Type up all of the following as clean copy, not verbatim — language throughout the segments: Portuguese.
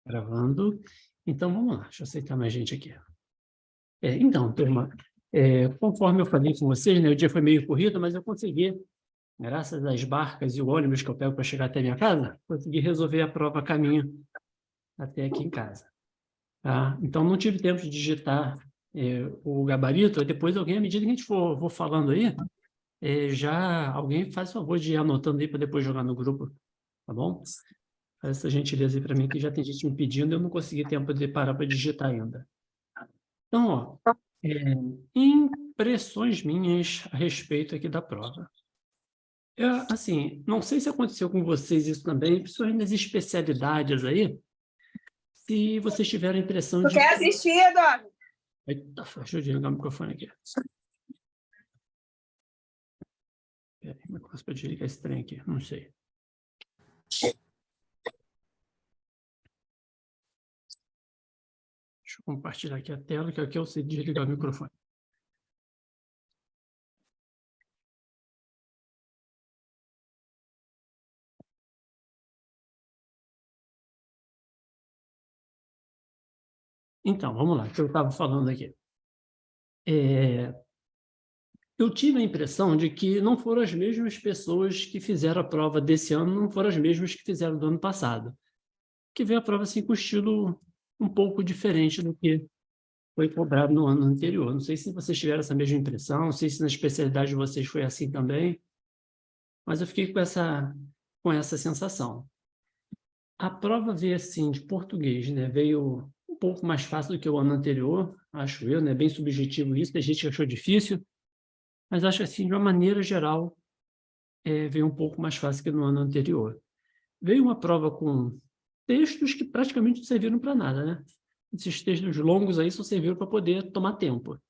Gravando. Então, vamos lá. Deixa eu aceitar mais gente aqui. Então, turma, conforme eu falei com vocês, né, o dia foi meio corrido, mas eu consegui, graças às barcas e o ônibus que eu pego para chegar até minha casa, consegui resolver a prova a caminho até aqui em casa. Tá? Então, não tive tempo de digitar o gabarito. Depois, alguém, à medida que a gente for falando aí, já alguém faz o favor de ir anotando aí para depois jogar no grupo, tá bom? Faz essa gentileza aí para mim, que já tem gente me pedindo, eu não consegui tempo de parar para digitar ainda. Então, ó, impressões minhas a respeito aqui da prova. Assim, não sei se aconteceu com vocês isso também, principalmente nas especialidades aí, se vocês tiveram a impressão de... Quer assistir, Eduardo? Eita, deixa eu desligar o microfone aqui. Como é que eu faço para desligar esse trem aqui? Não sei. Deixa eu compartilhar aqui a tela, que aqui eu sei desligar o microfone. Então, vamos lá, o que eu estava falando aqui. Eu tive a impressão de que não foram as mesmas pessoas que fizeram a prova desse ano, não foram as mesmas que fizeram do ano passado. Que veio a prova assim, com estilo um pouco diferente do que foi cobrado no ano anterior. Não sei se vocês tiveram essa mesma impressão, não sei se na especialidade de vocês foi assim também, mas eu fiquei com essa sensação. A prova veio assim, de português, né? Veio um pouco mais fácil do que o ano anterior, acho eu, né? Bem subjetivo isso, tem gente que achou difícil, mas acho assim, de uma maneira geral, veio um pouco mais fácil que no ano anterior. Veio uma prova com textos que praticamente não serviram para nada, né? Esses textos longos aí só serviram para poder tomar tempo.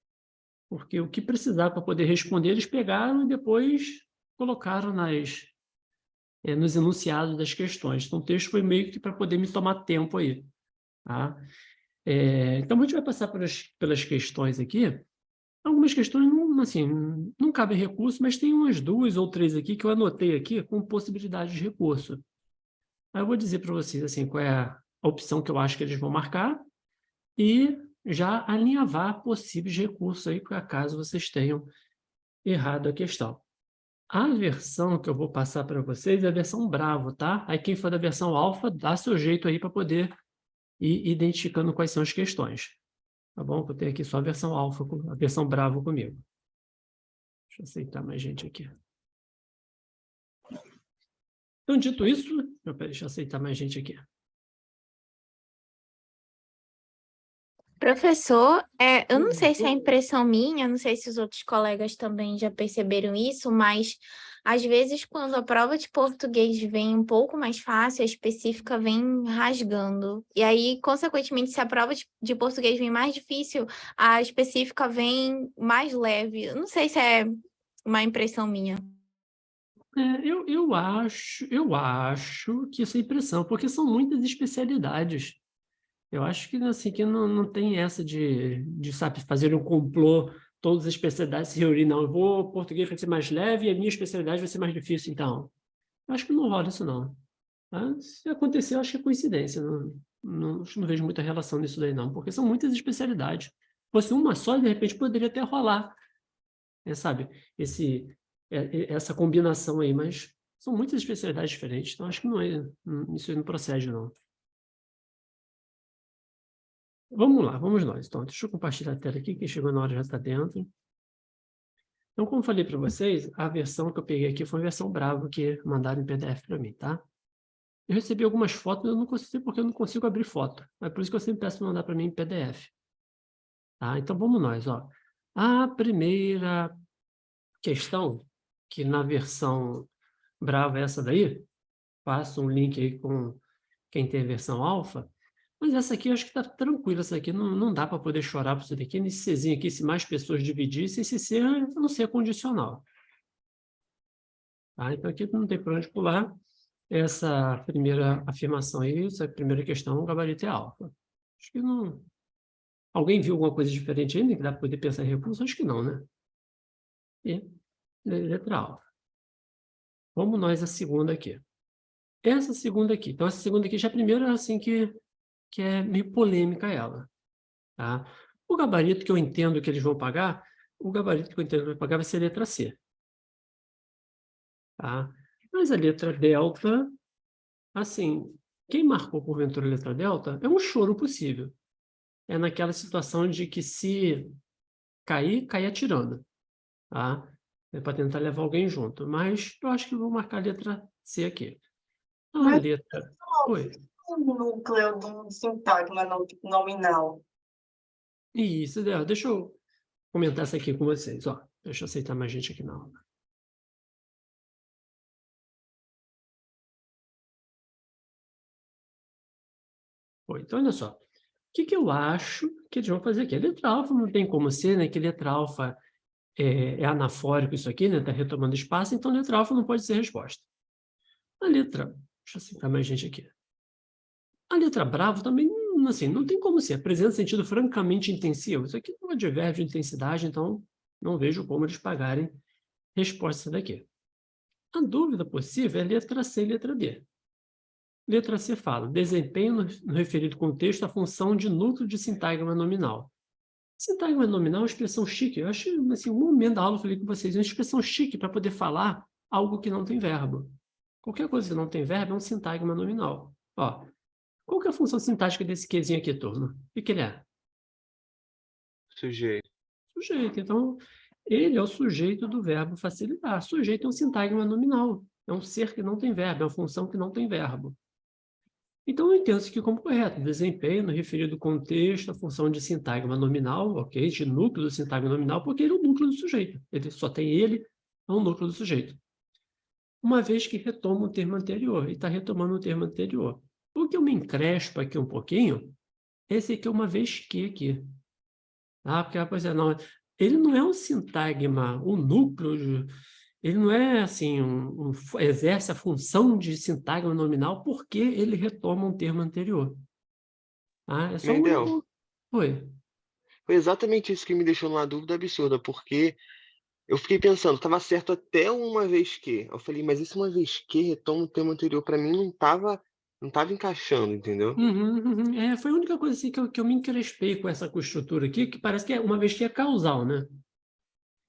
Porque o que precisava para poder responder, eles pegaram e depois colocaram nos enunciados das questões. Então, o texto foi meio que para poder me tomar tempo aí. Tá? Então, a gente vai passar pelas questões aqui. Algumas questões não cabem recurso, mas tem umas 2 ou 3 aqui que eu anotei aqui com possibilidade de recurso. Aí eu vou dizer para vocês assim, qual é a opção que eu acho que eles vão marcar e já alinhavar possíveis recursos aí, por acaso vocês tenham errado a questão. A versão que eu vou passar para vocês é a versão Bravo, tá? Aí quem for da versão Alfa, dá seu jeito aí para poder ir identificando quais são as questões. Tá bom? Eu tenho aqui só a versão Alfa, a versão Bravo comigo. Deixa eu aceitar mais gente aqui. Então, dito isso, deixa eu aceitar mais gente aqui. Professor, eu não sei se é impressão minha, não sei se os outros colegas também já perceberam isso, mas às vezes quando a prova de português vem um pouco mais fácil, a específica vem rasgando. E aí, consequentemente, se a prova de português vem mais difícil, a específica vem mais leve. Eu não sei se é uma impressão minha. Eu acho que isso é impressão, porque são muitas especialidades. Eu acho que, assim, que não tem essa de sabe, fazer um complô, todas as especialidades se reunirem. Não, o português vai ser mais leve e a minha especialidade vai ser mais difícil, então. Eu acho que não rola isso, não. Mas, se acontecer, eu acho que é coincidência. Não vejo muita relação nisso daí, não, porque são muitas especialidades. Se fosse uma só, de repente, poderia até rolar, sabe, essa combinação aí, mas são muitas especialidades diferentes, então acho que isso aí não procede, não. Vamos lá, vamos nós. Então, deixa eu compartilhar a tela aqui, quem chegou na hora já está dentro. Então, como eu falei para vocês, a versão que eu peguei aqui foi a versão Bravo, que mandaram em PDF para mim, tá? Eu recebi algumas fotos, mas eu não consigo, porque eu não consigo abrir foto. É por isso que eu sempre peço para mandar para mim em PDF. Tá? Então, vamos nós. Ó. A primeira questão, que na versão Bravo é essa daí, passo um link aí com quem tem a versão alfa, mas essa aqui eu acho que está tranquila, essa aqui não dá para poder chorar por isso daqui, nesse Czinho aqui, se mais pessoas dividissem, esse C não ser condicional. Tá? Então aqui não tem para onde pular essa primeira afirmação aí, essa primeira questão, o gabarito é alfa. Acho que não... Alguém viu alguma coisa diferente ainda que dá para poder pensar em recurso? Acho que não, né? E letra alfa. Vamos nós a segunda aqui. Essa segunda aqui. Então, essa segunda aqui já é a primeira, assim, que que é meio polêmica ela. Tá? O gabarito que eu entendo que eles vão pagar, o gabarito que eu entendo que vai pagar vai ser a letra C. Tá? Mas a letra delta, assim, quem marcou porventura a letra delta é um choro possível. É naquela situação de que se cair, cair atirando. Tá? É para tentar levar alguém junto. Mas eu acho que eu vou marcar a letra C aqui. A Mas letra... Oi. o núcleo do sintagma nominal. Isso, deixa eu comentar isso aqui com vocês. Ó, deixa eu aceitar mais gente aqui na aula. Então, olha só. O que eu acho que eles vão fazer aqui? A letra alfa não tem como ser, né? Que letra alfa é anafórico isso aqui, né? Está retomando espaço, então letra alfa não pode ser resposta. A letra... Deixa eu aceitar mais gente aqui. A letra bravo também, assim, não tem como ser. Apresenta sentido francamente intensivo. Isso aqui é um advérbio de intensidade, então não vejo como eles pagarem resposta daqui. A dúvida possível é letra C e letra D. Letra C fala, desempenho no referido contexto a função de núcleo de sintagma nominal. Sintagma nominal é uma expressão chique. Eu acho, assim, um momento da aula eu falei com vocês, é uma expressão chique para poder falar algo que não tem verbo. Qualquer coisa que não tem verbo é um sintagma nominal. Ó, qual que é a função sintática desse quezinho aqui, turma? O que ele é? Sujeito. Sujeito. Então, ele é o sujeito do verbo facilitar. Sujeito é um sintagma nominal. É um ser que não tem verbo, é uma função que não tem verbo. Então, eu entendo isso aqui como correto. Desempenho no referido contexto, a função de sintagma nominal, ok? De núcleo do sintagma nominal, porque ele é o núcleo do sujeito. Ele só tem ele, é um núcleo do sujeito. Uma vez que retoma o termo anterior, e está retomando o termo anterior. O que eu me encrespo aqui um pouquinho, esse aqui é uma vez que aqui. Ah, porque, pois é, não, ele não é um sintagma, um núcleo, ele não é assim, exerce a função de sintagma nominal porque ele retoma um termo anterior. Ah, é só um Mendel, único... Oi. foi exatamente isso que me deixou numa dúvida absurda, porque eu fiquei pensando, estava certo até uma vez que. Eu falei, mas isso uma vez que retoma o tema anterior, para mim não tava encaixando, entendeu? Foi a única coisa assim, que eu me encrespei com essa construtura aqui, que parece que é uma vez que é causal, né?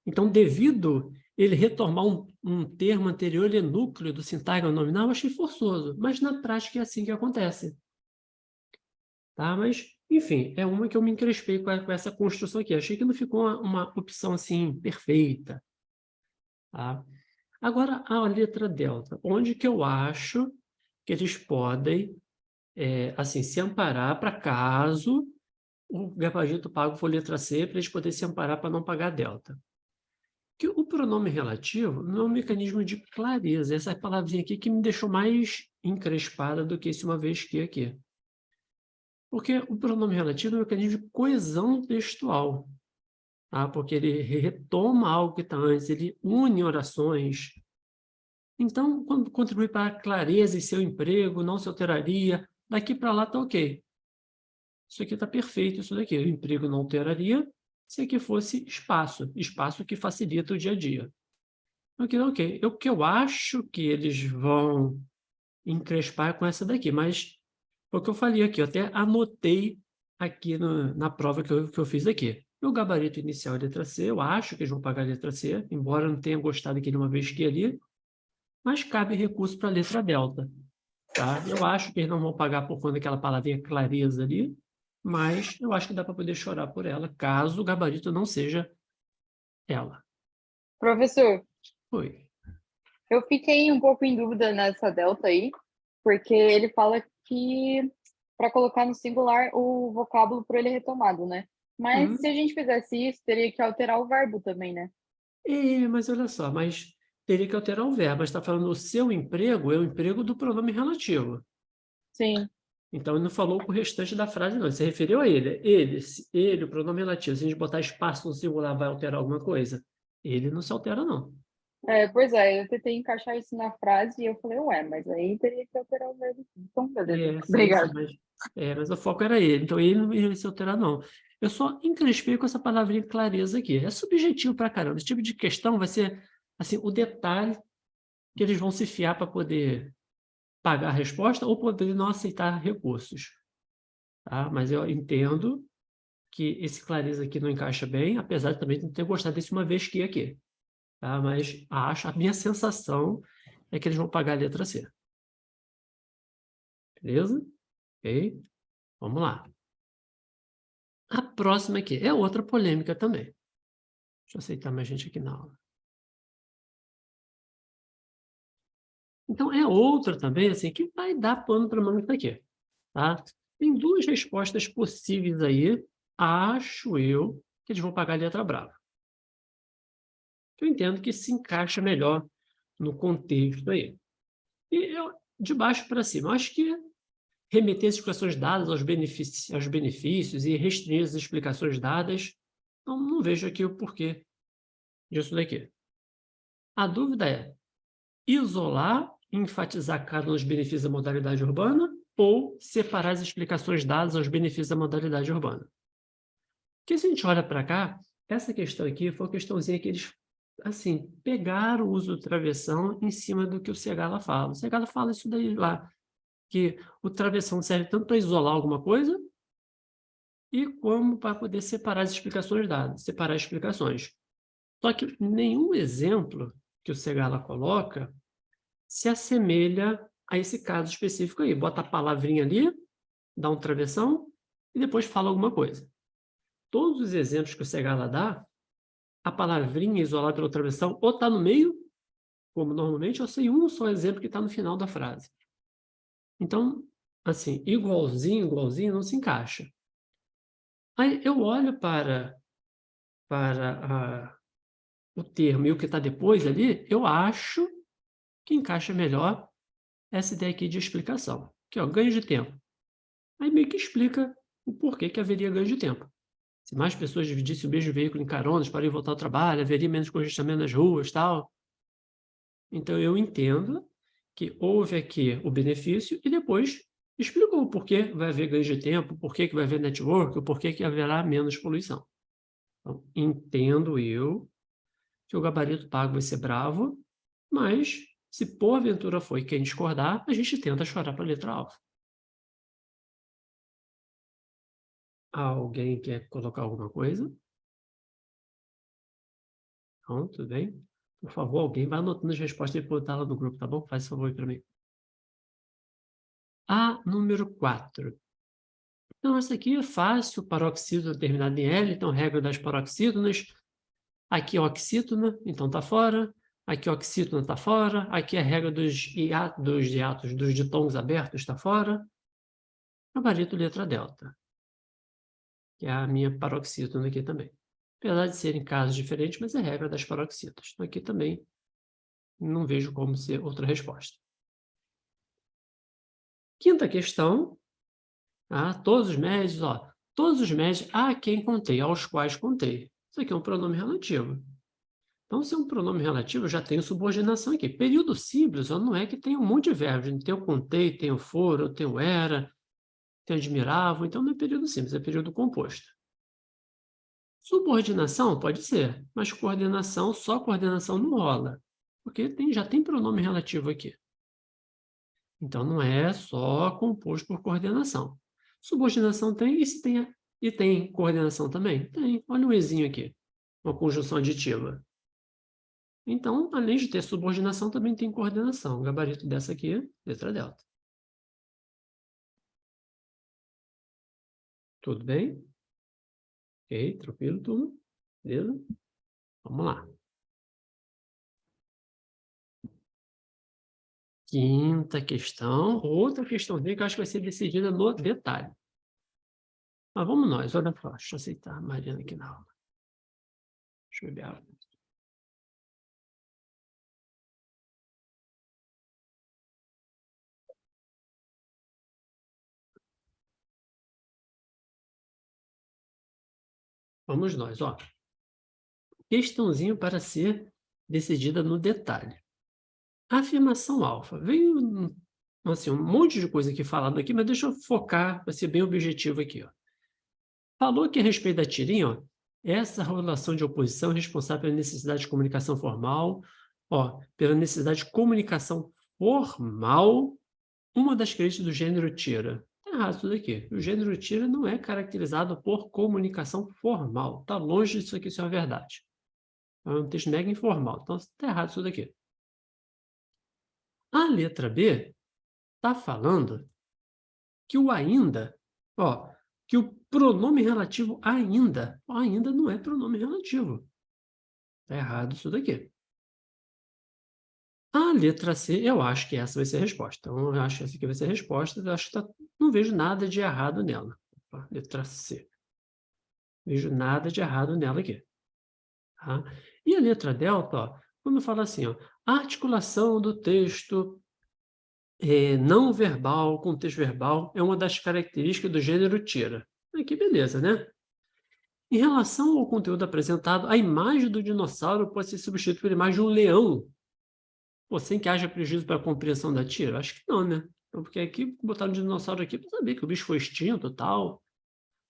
Então, devido ele retomar um termo anterior, ele é núcleo do sintagma nominal, eu achei forçoso, mas na prática é assim que acontece. Tá? Mas, enfim, é uma que eu me encrespei com essa construção aqui. Achei que não ficou uma opção assim perfeita. Tá? Agora, a letra delta, onde que eu acho que eles podem assim, se amparar para caso o gabarito pago for letra C, para eles poderem se amparar para não pagar delta. Que o pronome relativo não é um mecanismo de clareza. Essa palavrinha aqui que me deixou mais encrespada do que esse uma vez que aqui. Porque o pronome relativo é um mecanismo de coesão textual. Tá? Porque ele retoma algo que está antes, ele une orações. Então, quando contribui para a clareza em seu emprego, não se alteraria, daqui para lá está ok. Isso aqui está perfeito, isso daqui. O emprego não alteraria se aqui fosse espaço, espaço que facilita o dia a dia. Ok. O que eu acho que eles vão encrespar com essa daqui, mas foi o que eu falei aqui, eu até anotei aqui na prova que eu fiz aqui. O gabarito inicial é letra C, eu acho que eles vão pagar a letra C, embora eu não tenha gostado aqui de uma vez que ali, mas cabe recurso para a letra delta. Tá? Eu acho que eles não vão pagar por conta daquela palavrinha clareza ali, mas eu acho que dá para poder chorar por ela, caso o gabarito não seja ela. Professor, Oi. eu fiquei um pouco em dúvida nessa delta aí, porque ele fala que para colocar no singular o vocábulo por ele é retomado, né? Mas se a gente fizesse isso, teria que alterar o verbo também, né? Mas olha só, mas teria que alterar o verbo. Mas está falando o seu emprego é o emprego do pronome relativo. Sim. Então, ele não falou com o restante da frase, não. Ele se referiu a ele. Ele, o pronome relativo. Se a gente botar espaço no singular, vai alterar alguma coisa? Ele não se altera, não. Pois é, eu tentei encaixar isso na frase e eu falei, ué, mas aí teria que alterar o verbo. Então, beleza. Sim, Obrigada. mas o foco era ele. Então, ele não ia se alterar, não. Eu só encrespei com essa palavrinha clareza aqui. É subjetivo pra caramba. Esse tipo de questão vai ser, assim, o detalhe que eles vão se fiar para poder pagar a resposta ou poder não aceitar recursos. tá? Mas eu entendo que esse Clareza aqui não encaixa bem, apesar de também não ter gostado desse uma vez que aqui. Tá? Mas a minha sensação é que eles vão pagar a letra C. Beleza? Ok? Vamos lá. A próxima aqui é outra polêmica também. Deixa eu aceitar mais gente aqui na aula. Então, é outra também, assim, que vai dar pano para manga aqui. Tá? Tem duas respostas possíveis aí. Acho eu que eles vão pagar a letra brava. Eu entendo que se encaixa melhor no contexto aí. E eu, de baixo para cima, acho que remeter as explicações dadas aos benefícios e restringir as explicações dadas, não vejo aqui o porquê disso daqui. A dúvida é isolar e enfatizar cada um dos benefícios da modalidade urbana ou separar as explicações dadas aos benefícios da modalidade urbana. Porque se a gente olha para cá, essa questão aqui foi uma questãozinha que eles, assim, pegaram o uso do travessão em cima do que o Segala fala. O Segala fala isso daí lá, que o travessão serve tanto para isolar alguma coisa e como para poder separar as explicações dadas, separar as explicações. Só que nenhum exemplo que o Segala coloca se assemelha a esse caso específico aí. Bota a palavrinha ali, dá um travessão e depois fala alguma coisa. Todos os exemplos que o Segala dá, a palavrinha isolada pela travessão ou está no meio, como normalmente, ou sem um só exemplo que está no final da frase. Então, assim, igualzinho não se encaixa. Aí eu olho para o termo e o que está depois ali, eu acho que encaixa melhor essa ideia aqui de explicação. Que é ganho de tempo. Aí meio que explica o porquê que haveria ganho de tempo. Se mais pessoas dividissem o mesmo veículo em caronas para ir voltar ao trabalho, haveria menos congestionamento nas ruas, tal. Então, eu entendo que houve aqui o benefício e depois explicou o porquê vai haver ganho de tempo, o porquê que vai haver network, o porquê que haverá menos poluição. Então, entendo eu que o gabarito pago vai ser bravo, mas se porventura foi quem discordar, a gente tenta chorar para a letra alfa. Alguém quer colocar alguma coisa? Não, tudo bem? Por favor, alguém vai anotando as respostas e botar lá no grupo, tá bom? Faz esse favor aí para mim. A número 4. Então, essa aqui é fácil, paroxítono terminado em L, então regra das paroxítonas. Aqui é oxítona, então está fora. Aqui oxítona está fora. Aqui é a regra dos ditongos abertos está fora. Gabarito letra delta, que é a minha paroxítona aqui também. Apesar de serem casos diferentes, mas é regra das paroxítonas. Então, aqui também não vejo como ser outra resposta. Quinta questão. Todos os médios, todos os médios a quem contei, aos quais contei. Isso aqui é um pronome relativo. Então, se é um pronome relativo, eu já tenho subordinação aqui. Período simples, não é que tem um monte de verbos. Tem o contei, tem o foro, tem o era, tem o admirável. Então, não é período simples, é período composto. Subordinação pode ser, mas coordenação, só coordenação não rola. Porque já tem pronome relativo aqui. Então, não é só composto por coordenação. Subordinação tem, e tem coordenação também? Tem. Olha um ezinho aqui, uma conjunção aditiva. Então, além de ter subordinação, também tem coordenação. O gabarito dessa aqui, letra delta. Tudo bem? Ok, tranquilo tudo? Beleza? Vamos lá. Quinta questão, outra questãozinha que eu acho que vai ser decidida no detalhe. Mas vamos nós, olha só, deixa eu aceitar a Mariana aqui na aula. Deixa eu beber água. Vamos nós, ó. Questãozinho para ser decidida no detalhe. A afirmação alfa. Veio assim, um monte de coisa aqui falado aqui, mas deixa eu focar, para ser bem objetivo aqui. Ó. Falou que a respeito da tirinha, ó, essa relação de oposição é responsável pela necessidade de comunicação formal, pela necessidade de comunicação formal, uma das características do gênero tira. Tá errado isso daqui. O gênero tira não é caracterizado por comunicação formal. Está longe disso aqui ser uma verdade. É um texto mega informal. Então, está errado isso daqui. A letra B está falando que o ainda, que o pronome relativo ainda não é pronome relativo. Está errado isso daqui. A letra C, eu acho que essa vai ser a resposta. Então, eu acho que essa aqui vai ser a resposta. Eu acho que não vejo nada de errado nela. Letra C. Não vejo nada de errado nela aqui. Tá? E a letra delta, quando fala assim, a articulação do texto não verbal com texto verbal é uma das características do gênero tira. Aqui, beleza, né? Em relação ao conteúdo apresentado, a imagem do dinossauro pode ser substituída pela imagem de um leão. Pô, sem que haja prejuízo para a compreensão da tira? Acho que não, né? Então, porque aqui, botaram um dinossauro aqui para saber que o bicho foi extinto e tal.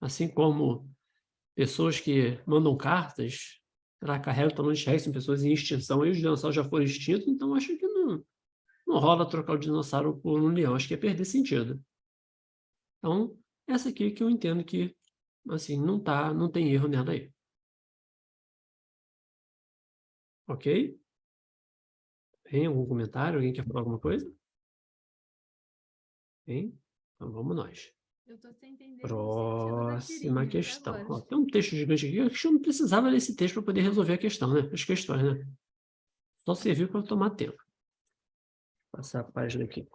Assim como pessoas que mandam cartas, carregam o tamanho de Rex, são pessoas em extinção, e os dinossauros já foram extintos, então acho que não rola trocar o dinossauro por um leão. Acho que é perder sentido. Então, essa aqui que eu entendo que, assim, não tem erro nela aí. Ok? Tem algum comentário? Alguém quer falar alguma coisa? Tem? Então vamos nós. Eu tô sem entender Próxima questão. Ó, tem um texto gigante aqui. Eu acho que eu não precisava ler esse texto para poder resolver a questão, né? As questões, né? Só serviu para tomar tempo. Vou passar a página aqui.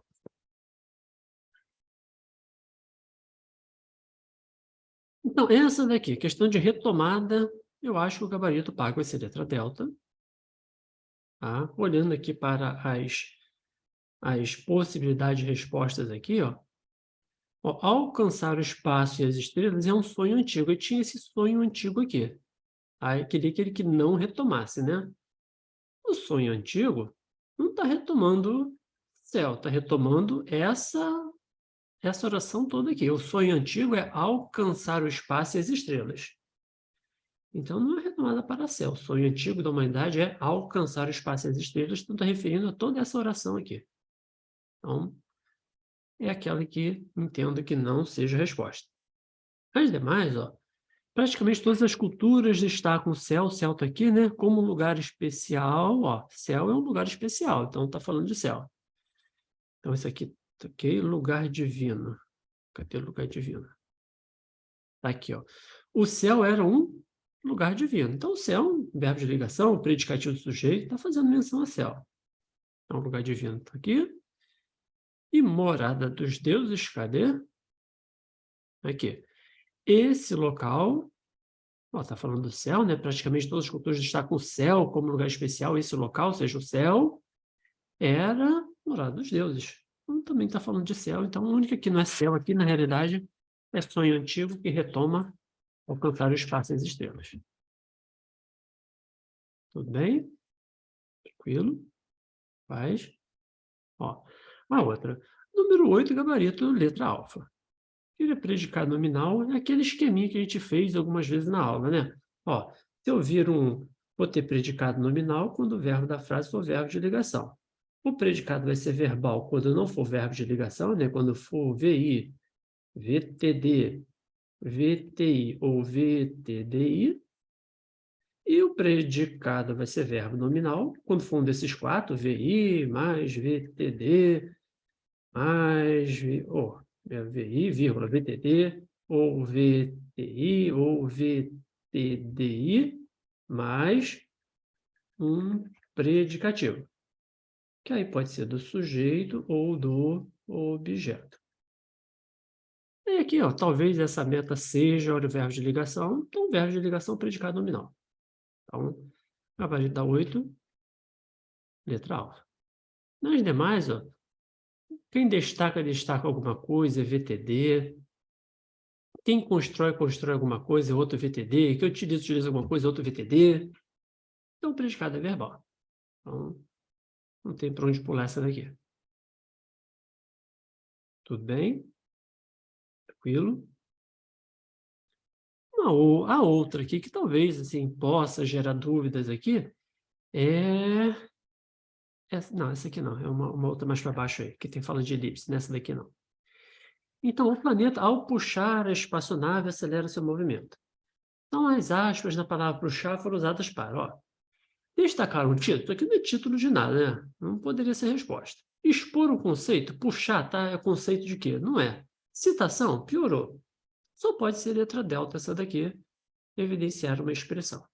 Então, essa daqui, questão de retomada, eu acho que o gabarito pago vai ser letra delta. Tá? Olhando aqui para as possibilidades de respostas aqui, ó. Alcançar o espaço e as estrelas é um sonho antigo. Eu tinha esse sonho antigo aqui. Aí queria que ele não retomasse, né? O sonho antigo não está retomando céu, está retomando essa oração toda aqui. O sonho antigo é alcançar o espaço e as estrelas. Então, não é retomada para céu. O sonho antigo da humanidade é alcançar o espaço e as estrelas. Então, está referindo a toda essa oração aqui. Então, é aquela que entendo que não seja a resposta. As demais, praticamente todas as culturas destacam o céu está aqui, né, como um lugar especial. Céu é um lugar especial, então está falando de céu. Então, isso aqui, ok, lugar divino. Cadê o lugar divino? Está aqui, O céu era um lugar divino. Então, o céu, um verbo de ligação, o predicativo do sujeito, está fazendo menção a céu. Então, o lugar divino está aqui. E morada dos deuses, cadê? Aqui. Esse local, está falando do céu, né? Praticamente todas as culturas destacam o céu como lugar especial. Esse local, ou seja, o céu, era morada dos deuses. Então, também está falando de céu. Então, a única que não é céu aqui, na realidade, é sonho antigo que retoma alcançar o espaço e as estrelas. Tudo bem? Tranquilo? Faz. A outra. Número 8, gabarito, letra alfa. Ele é predicado nominal, é aquele esqueminha que a gente fez algumas vezes na aula, né? Se eu vir vou ter predicado nominal quando o verbo da frase for verbo de ligação. O predicado vai ser verbal quando não for verbo de ligação, né? Quando for VI, VTD, VTI ou VTDI. E o predicado vai ser verbo nominal quando for um desses quatro, VI mais VTD mais VI, vírgula, VTD, ou VTI, ou VTDI, mais um predicativo, que aí pode ser do sujeito ou do objeto. E aqui, talvez essa meta seja o verbo de ligação, então o verbo de ligação predicado nominal. Então, gabarito da 8, letra alfa. Nas demais, quem destaca alguma coisa, é VTD. Quem constrói alguma coisa, é outro VTD. Quem utiliza alguma coisa, é outro VTD. Então, o predicado é verbal. Então, não tem para onde pular essa daqui. Tudo bem? Tranquilo? A outra aqui, que talvez assim, possa gerar dúvidas aqui, não, essa aqui não. É uma outra mais para baixo aí, que tem falando de elipse. Nessa daqui não. Então, o planeta, ao puxar a espaçonave, acelera seu movimento. Então, as aspas na palavra puxar foram usadas para, ó, destacar um título. Aqui não é título de nada, né? Não poderia ser resposta. Expor um conceito, puxar, tá? É conceito de quê? Não é. Citação, piorou. Só pode ser letra delta essa daqui, evidenciar uma expressão.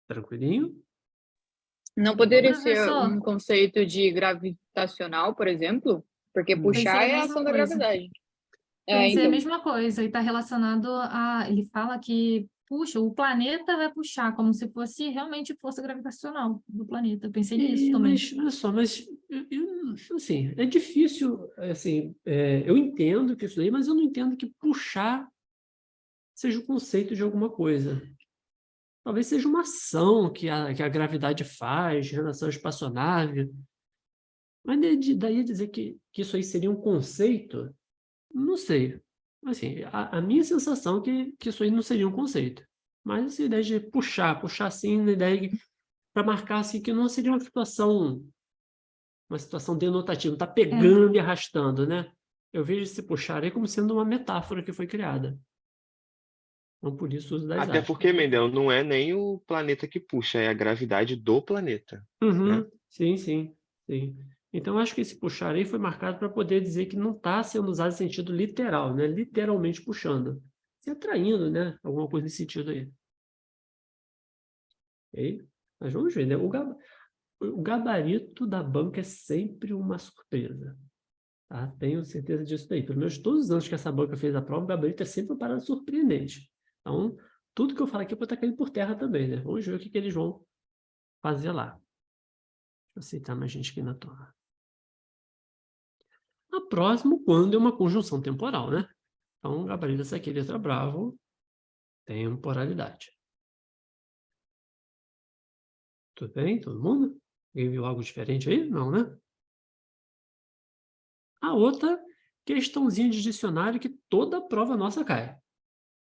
Tranquilinho? Não poderia ser Professor, um conceito de gravitacional, por exemplo? Porque puxar pensei a é a mesma ação da coisa. gravidade. Pensei a Então, mesma coisa, e está relacionado a. Ele fala que, puxa, o planeta vai puxar, como se fosse realmente força gravitacional do planeta. Eu pensei nisso também. Mas, olha só, assim, é difícil, assim, eu entendo que isso aí, mas eu não entendo que puxar seja o conceito de alguma coisa. Talvez seja uma ação que a gravidade faz em relação à espaçonave. Mas daí a dizer que isso aí seria um conceito, não sei. Assim, a minha sensação é que isso aí não seria um conceito. Mas essa ideia de puxar assim, na ideia para marcar assim, que não seria uma situação denotativa, está pegando e arrastando, né? Eu vejo esse puxar aí como sendo uma metáfora que foi criada. Então, por isso, o uso das Até aspas. porque, Mendel, não é nem o planeta que puxa, é a gravidade do planeta. Uhum, né? sim. Então, eu acho que esse puxar aí foi marcado para poder dizer que não está sendo usado em sentido literal, né? Literalmente puxando. Se atraindo, né? Alguma coisa nesse sentido aí. Ok? Mas vamos ver, né? O gabarito da banca é sempre uma surpresa. Tá? Tenho certeza disso daí. Pelo menos todos os anos que essa banca fez a prova, o gabarito é sempre uma parada surpreendente. Então, tudo que eu falar aqui pode estar caindo por terra também, né? Vamos ver o que eles vão fazer lá. Deixa eu aceitar mais gente aqui na turma. A próxima, quando é uma conjunção temporal, né? Então, o gabarito dessa aqui, letra bravo, temporalidade. Tudo bem? Todo mundo? Alguém viu algo diferente aí? Não, né? A outra, questãozinha de dicionário que toda prova nossa cai.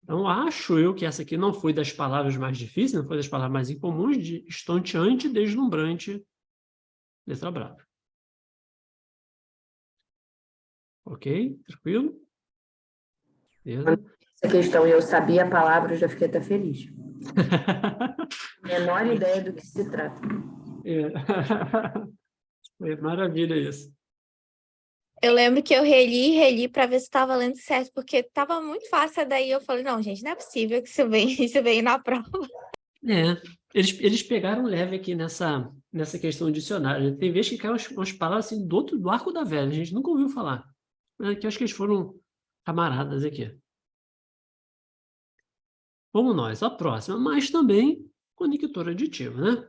Então, acho eu que essa aqui não foi das palavras mais difíceis, não foi das palavras mais incomuns, de estonteante, deslumbrante, letra brava. Ok? Tranquilo? Beleza? Essa questão, eu sabia a palavra, eu já fiquei até feliz. Menor ideia do que se trata. É maravilha isso. Eu lembro que eu reli para ver se estava lendo certo, porque estava muito fácil, daí eu falei, não, gente, não é possível que isso venha na prova. Eles pegaram leve aqui nessa questão do dicionário. Tem vezes que caem umas palavras assim do arco da velha, a gente nunca ouviu falar. Mas aqui acho que eles foram camaradas aqui. Vamos nós, a próxima, mas também conector aditivo, né?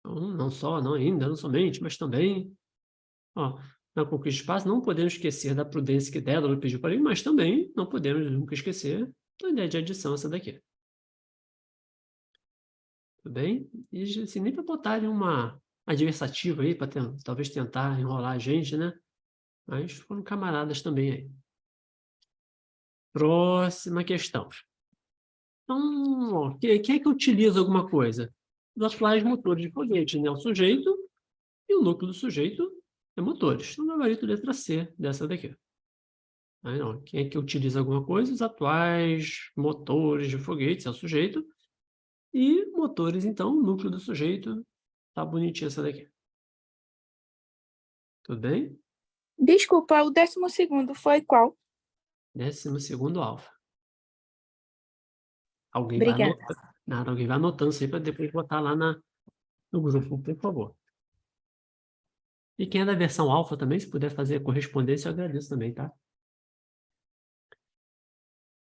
Então, não ainda, não somente, mas também, ó, na conquista de espaço, não podemos esquecer da prudência que Dédalo pediu para ele, mas também não podemos nunca esquecer da ideia de adição, essa daqui. Tudo bem? E assim, nem para botarem uma adversativa aí, para talvez tentar enrolar a gente, né? Mas foram camaradas também aí. Próxima questão. Então, ó, quem é que utiliza alguma coisa? Os atuais motores de foguete, né? O sujeito e o núcleo do sujeito é motores. Então, gabarito letra C dessa daqui. Aí, não. Quem é que utiliza alguma coisa? Os atuais motores de foguetes é o sujeito. E motores, então, o núcleo do sujeito. Tá bonitinha essa daqui. Tudo bem? Desculpa, o 12º foi qual? 12º alfa. Alguém vai Obrigada. anotando. Nada, alguém vai anotando isso aí para depois botar lá no grupo, por favor. E quem é da versão alfa também, se puder fazer a correspondência, eu agradeço também, tá?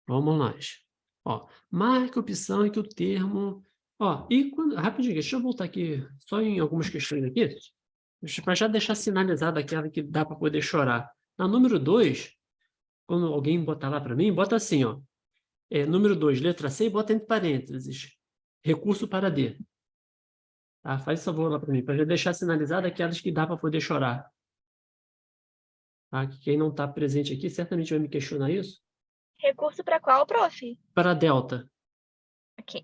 Vamos nós. Ó, marque a opção em que o termo... Ó, e quando... Rapidinho, deixa eu voltar aqui só em algumas questões aqui, para já deixar sinalizada aquela que dá para poder chorar. Na número 2, quando alguém botar lá para mim, bota assim, ó. Número 2, letra C, e bota entre parênteses. Recurso para D. Tá? Faz esse favor lá para mim, para já deixar sinalizado aquelas que dá para poder chorar. Tá? Que quem não está presente aqui certamente vai me questionar isso. Recurso para qual, prof? Para delta. Ok.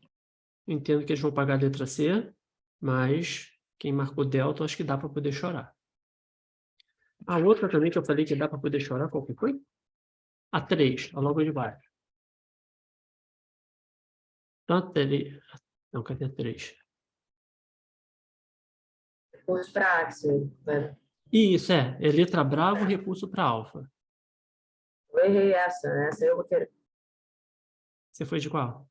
Entendo que eles vão pagar a letra C, mas quem marcou delta, acho que dá para poder chorar. A outra também que eu falei que dá para poder chorar, qual que foi? A 3, a logo de baixo. Tanto ele... Não, cadê a 3? Recurso para Axel. Né? Isso, é letra bravo, recurso para alfa. Eu errei essa, né? Essa eu vou querer. Você foi de qual?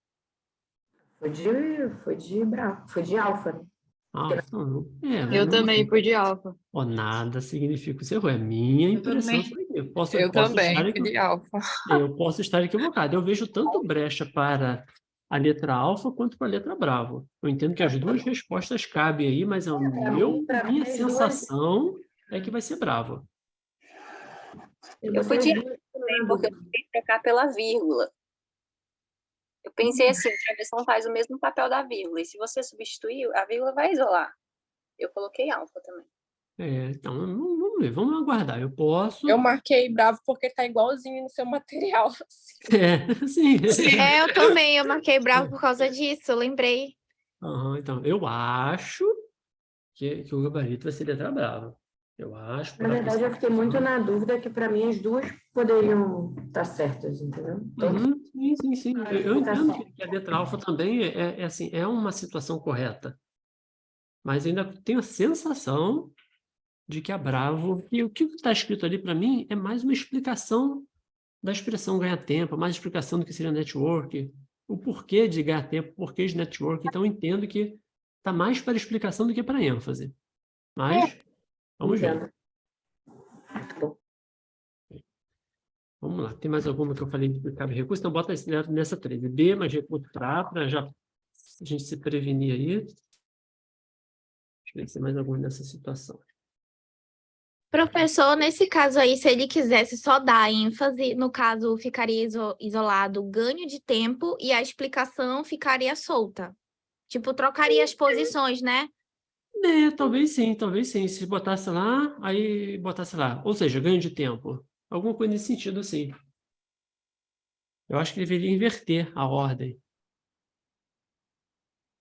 Foi de bravo, foi de alfa. Né? Alfa, não. Eu também fui de alfa. Ó, nada significa que você errou. É minha impressão. também. Eu posso Eu também estar fui de alfa. eu posso estar equivocado. Eu vejo tanto brecha para a letra alfa quanto para a letra bravo. Eu entendo que as duas respostas cabem aí, mas minha sensação é que vai ser bravo. Eu fui de alfa também, porque eu tentei trocar pela vírgula. Eu pensei assim, a travessão faz o mesmo papel da vírgula, e se você substituir, a vírgula vai isolar. Eu coloquei alfa também. Então, vamos ver, vamos aguardar. Eu posso... Eu marquei bravo porque tá igualzinho no seu material. Sim. Eu também, eu marquei bravo por causa disso, eu lembrei. Então, eu acho que o gabarito vai ser letra brava. Eu acho. Na verdade, eu fiquei muito na dúvida que, para mim, as duas poderiam estar certas, entendeu? Sim. Eu entendo que a letra alfa também assim, é uma situação correta. Mas ainda tenho a sensação de que a bravo... E o que está escrito ali, para mim, é mais uma explicação da expressão ganhar tempo, mais explicação do que seria network, o porquê de ganhar tempo, o porquê de network. Então, eu entendo que está mais para explicação do que para ênfase. Mas... Vamos ver. Muito bom. Vamos lá. Tem mais alguma que eu falei de cabe recurso? Então, bota nessa 13. B mais recurso para já a gente se prevenir aí. Deixa eu ver se tem mais alguma nessa situação. Professor, nesse caso aí, se ele quisesse só dar ênfase, no caso, ficaria isolado o ganho de tempo e a explicação ficaria solta. Tipo, trocaria as posições, né? Talvez sim. Se botasse lá, aí botasse lá. Ou seja, ganho de tempo. Alguma coisa nesse sentido, assim. Eu acho que deveria inverter a ordem.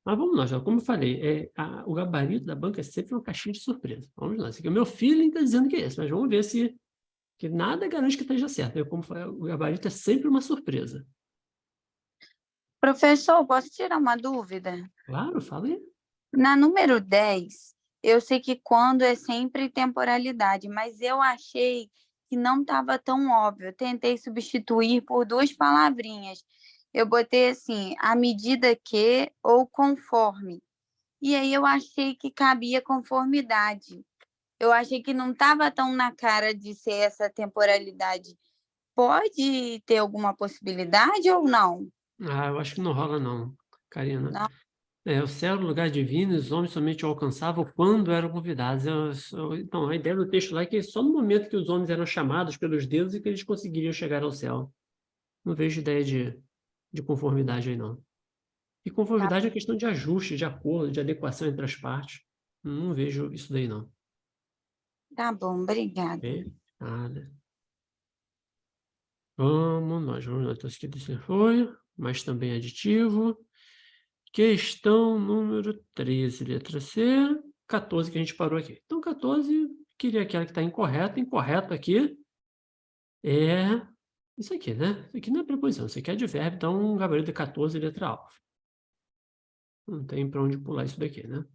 Mas vamos lá, como eu falei, o gabarito da banca é sempre uma caixinha de surpresa. Vamos lá. Esse aqui é o meu feeling está dizendo que é esse, mas vamos ver se que nada garante que esteja certo. Como falei, o gabarito é sempre uma surpresa. Professor, posso tirar uma dúvida? Claro, fala aí. Na número 10, eu sei que quando é sempre temporalidade, mas eu achei que não estava tão óbvio. Eu tentei substituir por duas palavrinhas. Eu botei assim, à medida que ou conforme. E aí eu achei que cabia conformidade. Eu achei que não estava tão na cara de ser essa temporalidade. Pode ter alguma possibilidade ou não? Eu acho que não rola não, Karina. Não. O céu era o lugar divino e os homens somente o alcançavam quando eram convidados. Então, a ideia do texto lá é que só no momento que os homens eram chamados pelos deuses que eles conseguiriam chegar ao céu. Não vejo ideia de conformidade aí, não. E conformidade é questão de ajuste, de acordo, de adequação entre as partes. Não vejo isso daí, não. Tá bom, obrigada. Ok? Nada. Vamos nós. Então, isso aqui foi, mas também aditivo. Questão número 13, letra C. 14 que a gente parou aqui. Então, 14, queria aquela que está incorreta. Incorreto aqui é isso aqui, né? Isso aqui não é preposição, isso aqui é advérbio. Então, gabarito de 14, letra alfa. Não tem para onde pular isso daqui, né?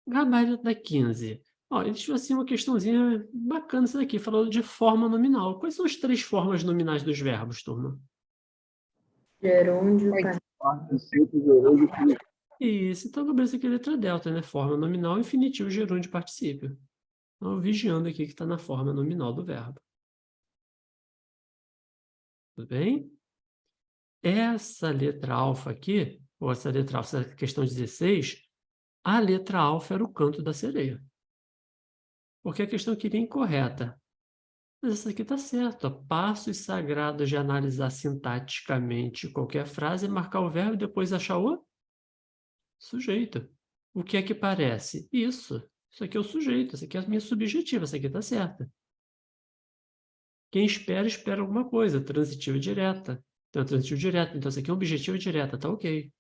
Gabarito da 15. Eles tinham assim uma questãozinha bacana isso daqui, falando de forma nominal. Quais são as 3 formas nominais dos verbos, turma? Gerúndio, Isso, então gabarito aqui é letra delta, né? Forma nominal, infinitivo, gerúndio, particípio. Então, vigiando aqui que está na forma nominal do verbo. Tudo bem? Essa letra alfa aqui, ou essa letra alfa, essa questão 16, a letra alfa era o canto da sereia. Porque a questão aqui é incorreta. Mas essa aqui está certa. Passos sagrados de analisar sintaticamente qualquer frase, marcar o verbo e depois achar o sujeito. O que é que parece? Isso. Isso aqui é o sujeito. Isso aqui é a minha subjetiva. Essa aqui está certa. Quem espera, espera alguma coisa. Transitiva direta. Então, transitivo direto. Então, isso aqui é um objetivo direta. Está ok.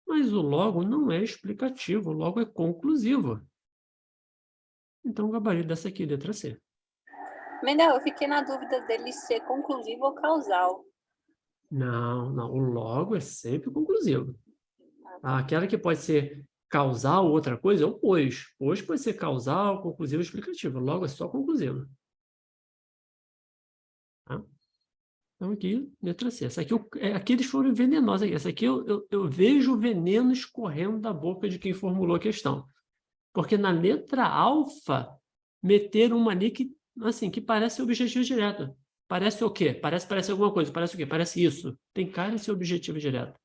Mas o logo não é explicativo. O logo é conclusivo. Então, o gabarito dessa aqui, letra C. Mendel, eu fiquei na dúvida dele ser conclusivo ou causal. Não, não. O logo é sempre conclusivo. Aquela que pode ser causal ou outra coisa é o pois. Pois pode ser causal, conclusivo, explicativo. Logo é só conclusivo. Tá? Então, aqui, letra C. Essa aqui, aqui eles foram venenosos. Essa aqui eu vejo o veneno escorrendo da boca de quem formulou a questão. Porque na letra alfa, meteram uma ali que, assim, que parece objetivo direto. Parece o quê? Parece alguma coisa. Parece o quê? Parece isso. Tem cara de ser objetivo direto.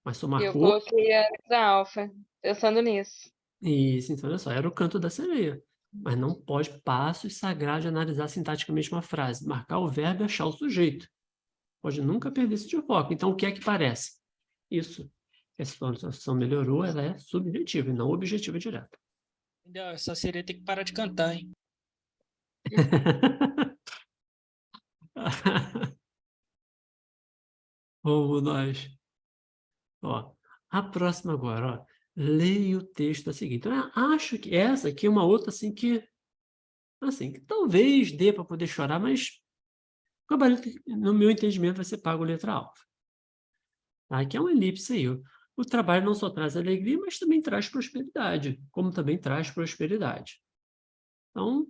Mas só Eu marcou... coloquei a letra alfa, pensando nisso. Isso, então, olha só, era o canto da sereia. Mas não pode passos sagrados de analisar sintaticamente uma frase, marcar o verbo e achar o sujeito. Pode nunca perder isso de foco. Então, o que é que parece? Isso. A situação melhorou, ela é subjetiva e não objetiva direta. Essa sereia tem que parar de cantar, hein? Vamos nós. Ó, a próxima agora, ó. Leia o texto a seguir. Então, eu acho que essa aqui é uma outra assim que talvez dê para poder chorar, mas o gabarito, no meu entendimento, vai ser pago letra alfa. Tá? Aqui é uma elipse aí. O trabalho não só traz alegria, mas também traz prosperidade, como também traz prosperidade. Então,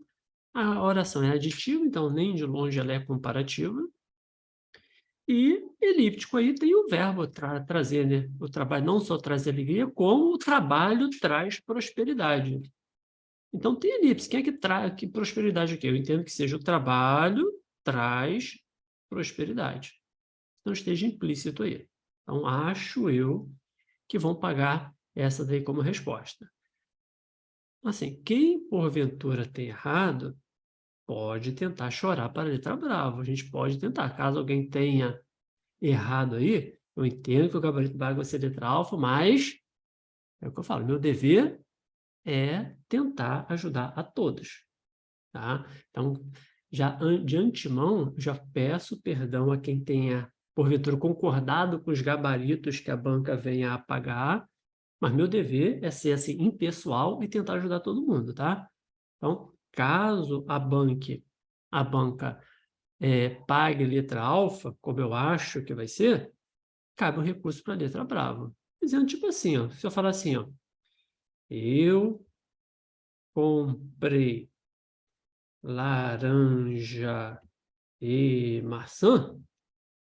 a oração é aditiva, então nem de longe ela é comparativa. E elíptico aí tem o verbo trazer, né? O trabalho não só traz alegria, como o trabalho traz prosperidade. Então, tem elipse. Quem é que traz que prosperidade aqui? Eu entendo que seja o trabalho traz prosperidade. Então, esteja implícito aí. Então, acho eu que vão pagar essa daí como resposta. Assim, quem porventura tem errado, pode tentar chorar para a letra brava. A gente pode tentar. Caso alguém tenha errado aí, eu entendo que o gabarito básico vai ser letra alfa, mas é o que eu falo, meu dever é tentar ajudar a todos. Tá? Então, já de antemão, já peço perdão a quem tenha, porventura, concordado com os gabaritos que a banca venha a pagar, mas meu dever é ser assim, impessoal e tentar ajudar todo mundo, tá? Então, caso a banca pague letra alfa, como eu acho que vai ser, cabe um recurso para a letra brava. Dizendo tipo assim, ó, se eu falar assim, ó, eu comprei laranja e maçã.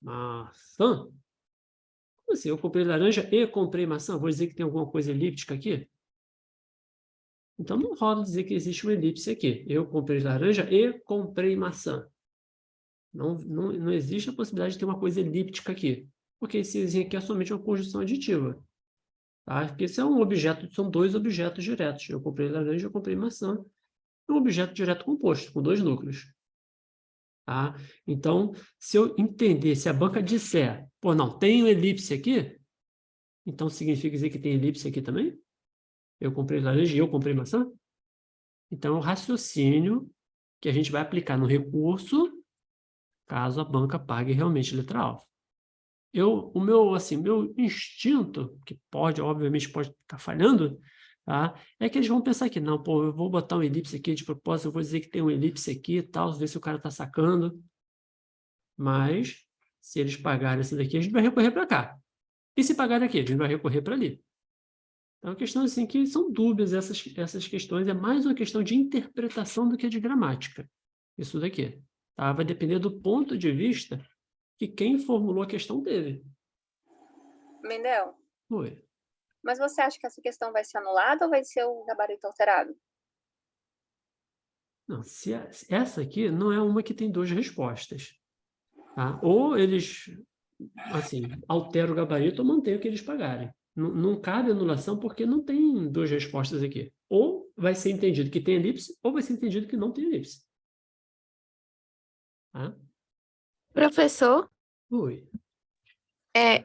Maçã? Como assim? Eu comprei laranja e comprei maçã? Vou dizer que tem alguma coisa elíptica aqui? Então, não rola dizer que existe uma elipse aqui. Eu comprei laranja e comprei maçã. Não existe a possibilidade de ter uma coisa elíptica aqui. Porque esse aqui é somente uma conjunção aditiva. Tá? Porque esse é um objeto, são dois objetos diretos. Eu comprei laranja, eu comprei maçã. É um objeto direto composto, com dois núcleos. Tá? Então, se eu entender, se a banca disser, pô, não, tem uma elipse aqui, então significa dizer que tem elipse aqui também? Eu comprei laranja e eu comprei maçã? Então, é um raciocínio que a gente vai aplicar no recurso, caso a banca pague realmente letra alfa. O meu instinto, que obviamente pode estar falhando, tá? É que eles vão pensar que, não, pô, eu vou botar um elipse aqui de propósito, eu vou dizer que tem um elipse aqui e tal, ver se o cara está sacando. Mas, se eles pagarem esse daqui, a gente vai recorrer para cá. E se pagarem aqui, a gente vai recorrer para ali. Então, a questão assim que são dúbias essas questões, é mais uma questão de interpretação do que de gramática. Isso daqui. Tá? Vai depender do ponto de vista que quem formulou a questão teve. Mendel, Oi. mas você acha que essa questão vai ser anulada ou vai ser o gabarito alterado? Não, essa aqui não é uma que tem duas respostas. Tá? Ou eles alteram o gabarito ou mantêm o que eles pagarem. Não cabe anulação porque não tem duas respostas aqui. Ou vai ser entendido que tem elipse, ou vai ser entendido que não tem elipse. Tá? Professor, Oi.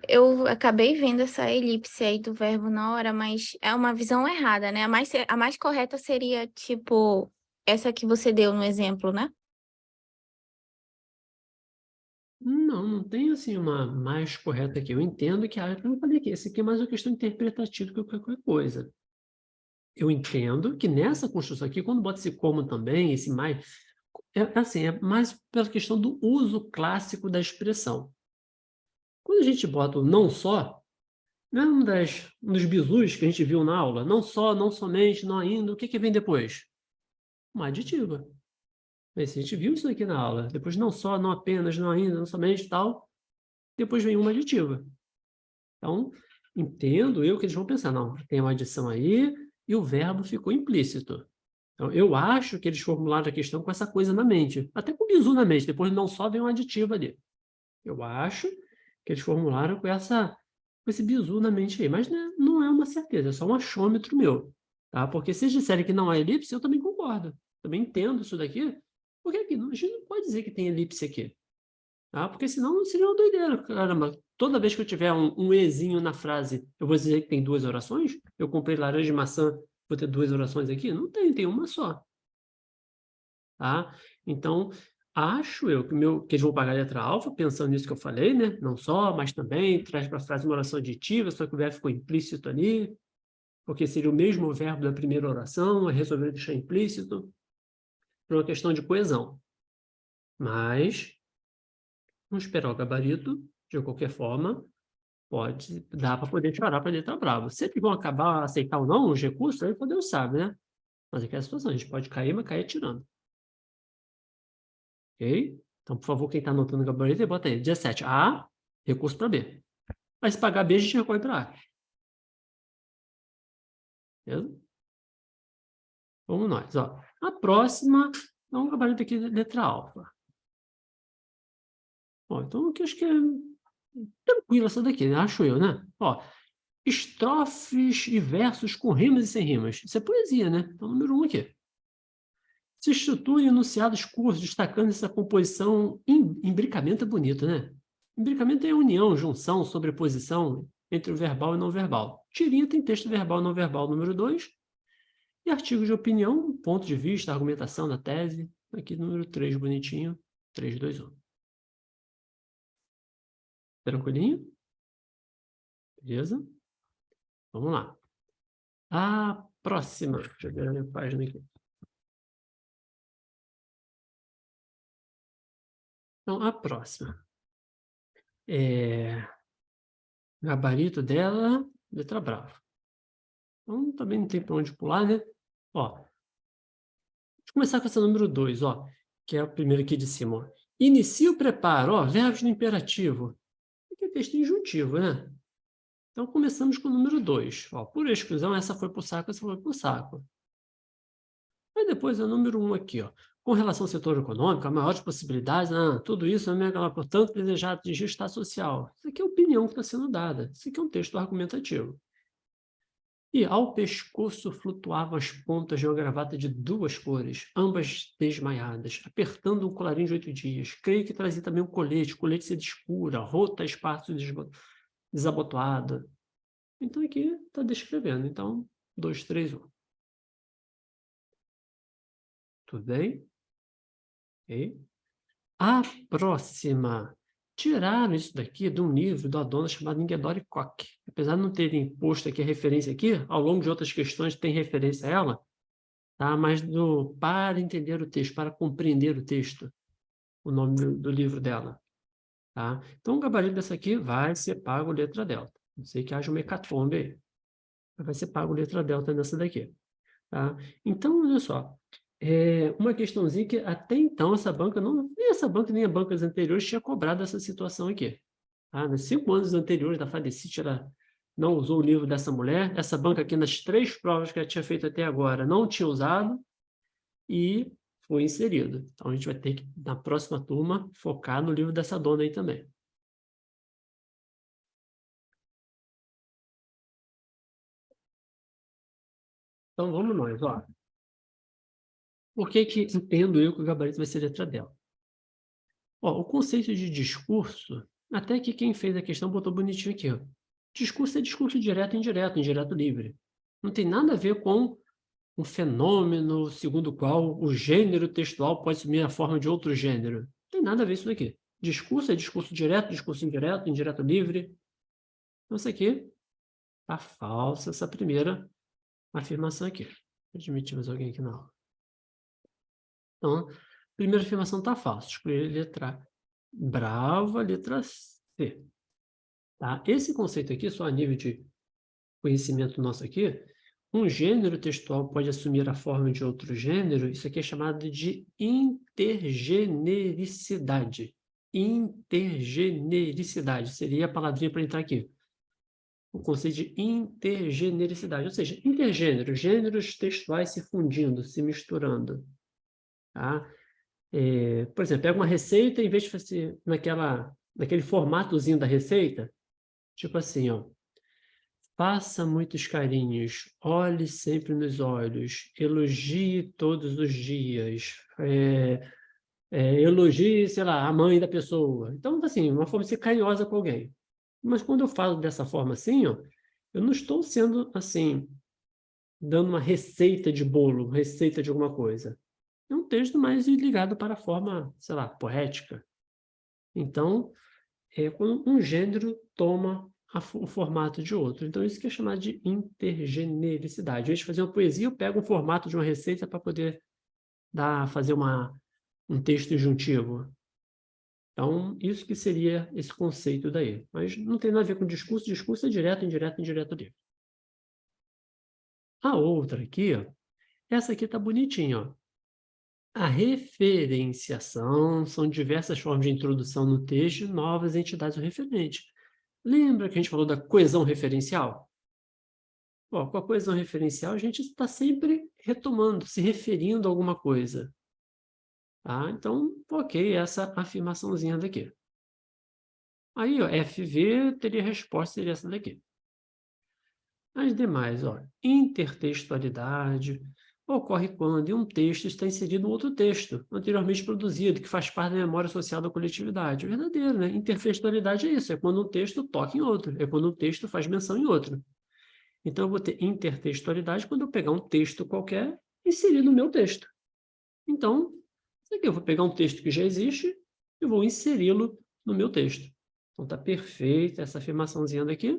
eu acabei vendo essa elipse aí do verbo na hora, mas é uma visão errada, né? A mais correta seria, tipo, essa que você deu no exemplo, né? Não tem assim uma mais correta aqui. Eu entendo que eu falei aqui, esse aqui é mais uma questão interpretativa que qualquer coisa. eu entendo que nessa construção aqui, quando bota esse como também, esse mais, é mais pela questão do uso clássico da expressão. Quando a gente bota o não só, não é um dos bizus que a gente viu na aula, não só, não somente, não ainda, o que vem depois? Uma aditiva. Mas a gente viu isso aqui na aula. Depois não só, não apenas, não ainda, não somente, tal. Depois vem uma aditiva. Então, entendo eu que eles vão pensar, não, tem uma adição aí e o verbo ficou implícito. Então, eu acho que eles formularam a questão com essa coisa na mente. Até com bizu na mente. Depois não só vem uma aditiva ali. Eu acho que eles formularam com esse bizu na mente aí. Mas né, não é uma certeza, é só um achômetro meu. Tá? Porque se eles disserem que não há elipse, eu também concordo. Também entendo isso daqui. Porque aqui, a gente não pode dizer que tem elipse aqui. Tá? Porque senão seria uma doideira. Caramba, toda vez que eu tiver um ezinho na frase, eu vou dizer que tem 2 orações? Eu comprei laranja e maçã, vou ter 2 orações aqui? Não tem uma só. Tá? Então, acho eu que eles vão pagar a letra alfa, pensando nisso que eu falei, né? Não só, mas também traz para a frase uma oração aditiva, só que o verbo ficou implícito ali, porque seria o mesmo verbo da primeira oração, resolveram deixar implícito, por uma questão de coesão. Mas, vamos esperar o gabarito, de qualquer forma, dá para poder chorar para a letra brava. Se eles vão acabar aceitar ou não os recursos, aí Deus sabe, né? Mas aqui é a situação, a gente pode cair, mas cair atirando. Ok? Então, por favor, quem está anotando o gabarito, bota aí, 17. A, recurso para B. Mas se pagar B, a gente recorre para A. Beleza? Vamos nós, ó. A próxima é um gabarito aqui, letra alfa. Ó, então, aqui acho que é tranquila essa daqui, né? Acho eu, né? Ó, estrofes e versos com rimas e sem rimas. Isso é poesia, né? Então, número 1 aqui. Se estrutura enunciados curtos, destacando essa composição. Imbricamento é bonito, né? Imbricamento é união, junção, sobreposição entre o verbal e não verbal. Tirinha tem texto verbal e não verbal, número 2. E artigo de opinião, ponto de vista, argumentação da tese. Aqui, número 3, bonitinho. 3, 2, 1. Tranquilinho? Beleza? Vamos lá. A próxima. Deixa eu ver a minha página aqui. Então, a próxima. Gabarito dela, letra brava. Então, também não tem para onde pular, né? Ó, vou começar com essa número 2, ó, que é o primeiro aqui de cima. Ó. Inicia o preparo, ó, verbos no imperativo. Aqui é texto injuntivo, né? Então, começamos com o número 2. Ó, por exclusão, essa foi para o saco, essa foi para o saco. Aí depois é o número 1 aqui, ó. Com relação ao setor econômico, há maiores possibilidades, tudo isso é portanto desejado de justiça social. Isso aqui é a opinião que está sendo dada. Isso aqui é um texto argumentativo. E ao pescoço flutuavam as pontas de uma gravata de 2 cores, ambas desmaiadas, apertando um colarinho de 8 dias. Creio que trazia também um colete se escura, rota a espaço desabotoada. Então aqui está descrevendo. Então, 2, 3, 1. Tudo bem? Okay. A próxima. Tiraram isso daqui de um livro da dona chamada Ingeborg Koch. Apesar de não terem posto aqui a referência aqui, ao longo de outras questões tem referência a ela, tá? Mas para entender o texto, para compreender o texto, o nome do livro dela. Tá? Então, o gabarito dessa aqui vai ser pago letra delta. Não sei que haja uma hecatombe aí. Vai ser pago letra delta nessa daqui. Tá? Então, olha só. Uma questãozinha que até então essa banca, nem essa banca nem as bancas anteriores tinha cobrado essa situação aqui. Tá? Nos 5 anos anteriores da Fadecite, ela não usou o livro dessa mulher. Essa banca aqui, nas 3 provas que ela tinha feito até agora, não tinha usado e foi inserido. Então, a gente vai ter que, na próxima turma, focar no livro dessa dona aí também. Então, vamos nós, ó. Por que entendo eu que o gabarito vai ser letra delta? Ó, o conceito de discurso, até que quem fez a questão botou bonitinho aqui. Ó. Discurso é discurso direto e indireto, indireto livre. Não tem nada a ver com um fenômeno segundo o qual o gênero textual pode assumir a forma de outro gênero. Não tem nada a ver isso daqui. Discurso é discurso direto, discurso indireto, indireto livre. Então, isso aqui está falsa, essa primeira afirmação aqui. Admitimos alguém aqui na aula. Então, a primeira afirmação está fácil. Escolher a letra bravo, a letra C. Tá? Esse conceito aqui, só a nível de conhecimento nosso aqui, um gênero textual pode assumir a forma de outro gênero, isso aqui é chamado de intergenericidade. Intergenericidade seria a palavrinha para entrar aqui. O conceito de intergenericidade, ou seja, intergêneros, gêneros textuais se fundindo, se misturando. Tá? Por exemplo, pega uma receita, em vez de fazer naquele formatozinho da receita, tipo assim, ó, faça muitos carinhos, olhe sempre nos olhos, elogie todos os dias, elogie, sei lá, a mãe da pessoa. Então, assim, uma forma de ser carinhosa com alguém. Mas quando eu falo dessa forma assim, ó, eu não estou sendo, assim, dando uma receita de bolo, receita de alguma coisa. É um texto mais ligado para a forma, sei lá, poética. Então, quando um gênero toma o formato de outro. Então, isso que é chamado de intergenericidade. Ao invés de fazer uma poesia, eu pego um formato de uma receita para poder fazer um texto juntivo. Então, isso que seria esse conceito daí. Mas não tem nada a ver com discurso. Discurso é direto, indireto, indireto dele. A outra aqui, ó, essa aqui está bonitinha, ó. A referenciação são diversas formas de introdução no texto de novas entidades ou referentes. Lembra que a gente falou da coesão referencial? Bom, com a coesão referencial, a gente está sempre retomando, se referindo a alguma coisa. Tá? Então, ok, essa afirmaçãozinha daqui. Aí, ó, FV teria resposta, seria essa daqui. As demais, ó, intertextualidade ocorre quando um texto está inserido em outro texto, anteriormente produzido, que faz parte da memória social da coletividade. É verdadeiro, né? Intertextualidade é isso, é quando um texto toca em outro, é quando um texto faz menção em outro. Então, eu vou ter intertextualidade quando eu pegar um texto qualquer e inserir no meu texto. Então, isso aqui eu vou pegar um texto que já existe e vou inseri-lo no meu texto. Então, está perfeita essa afirmaçãozinha daqui.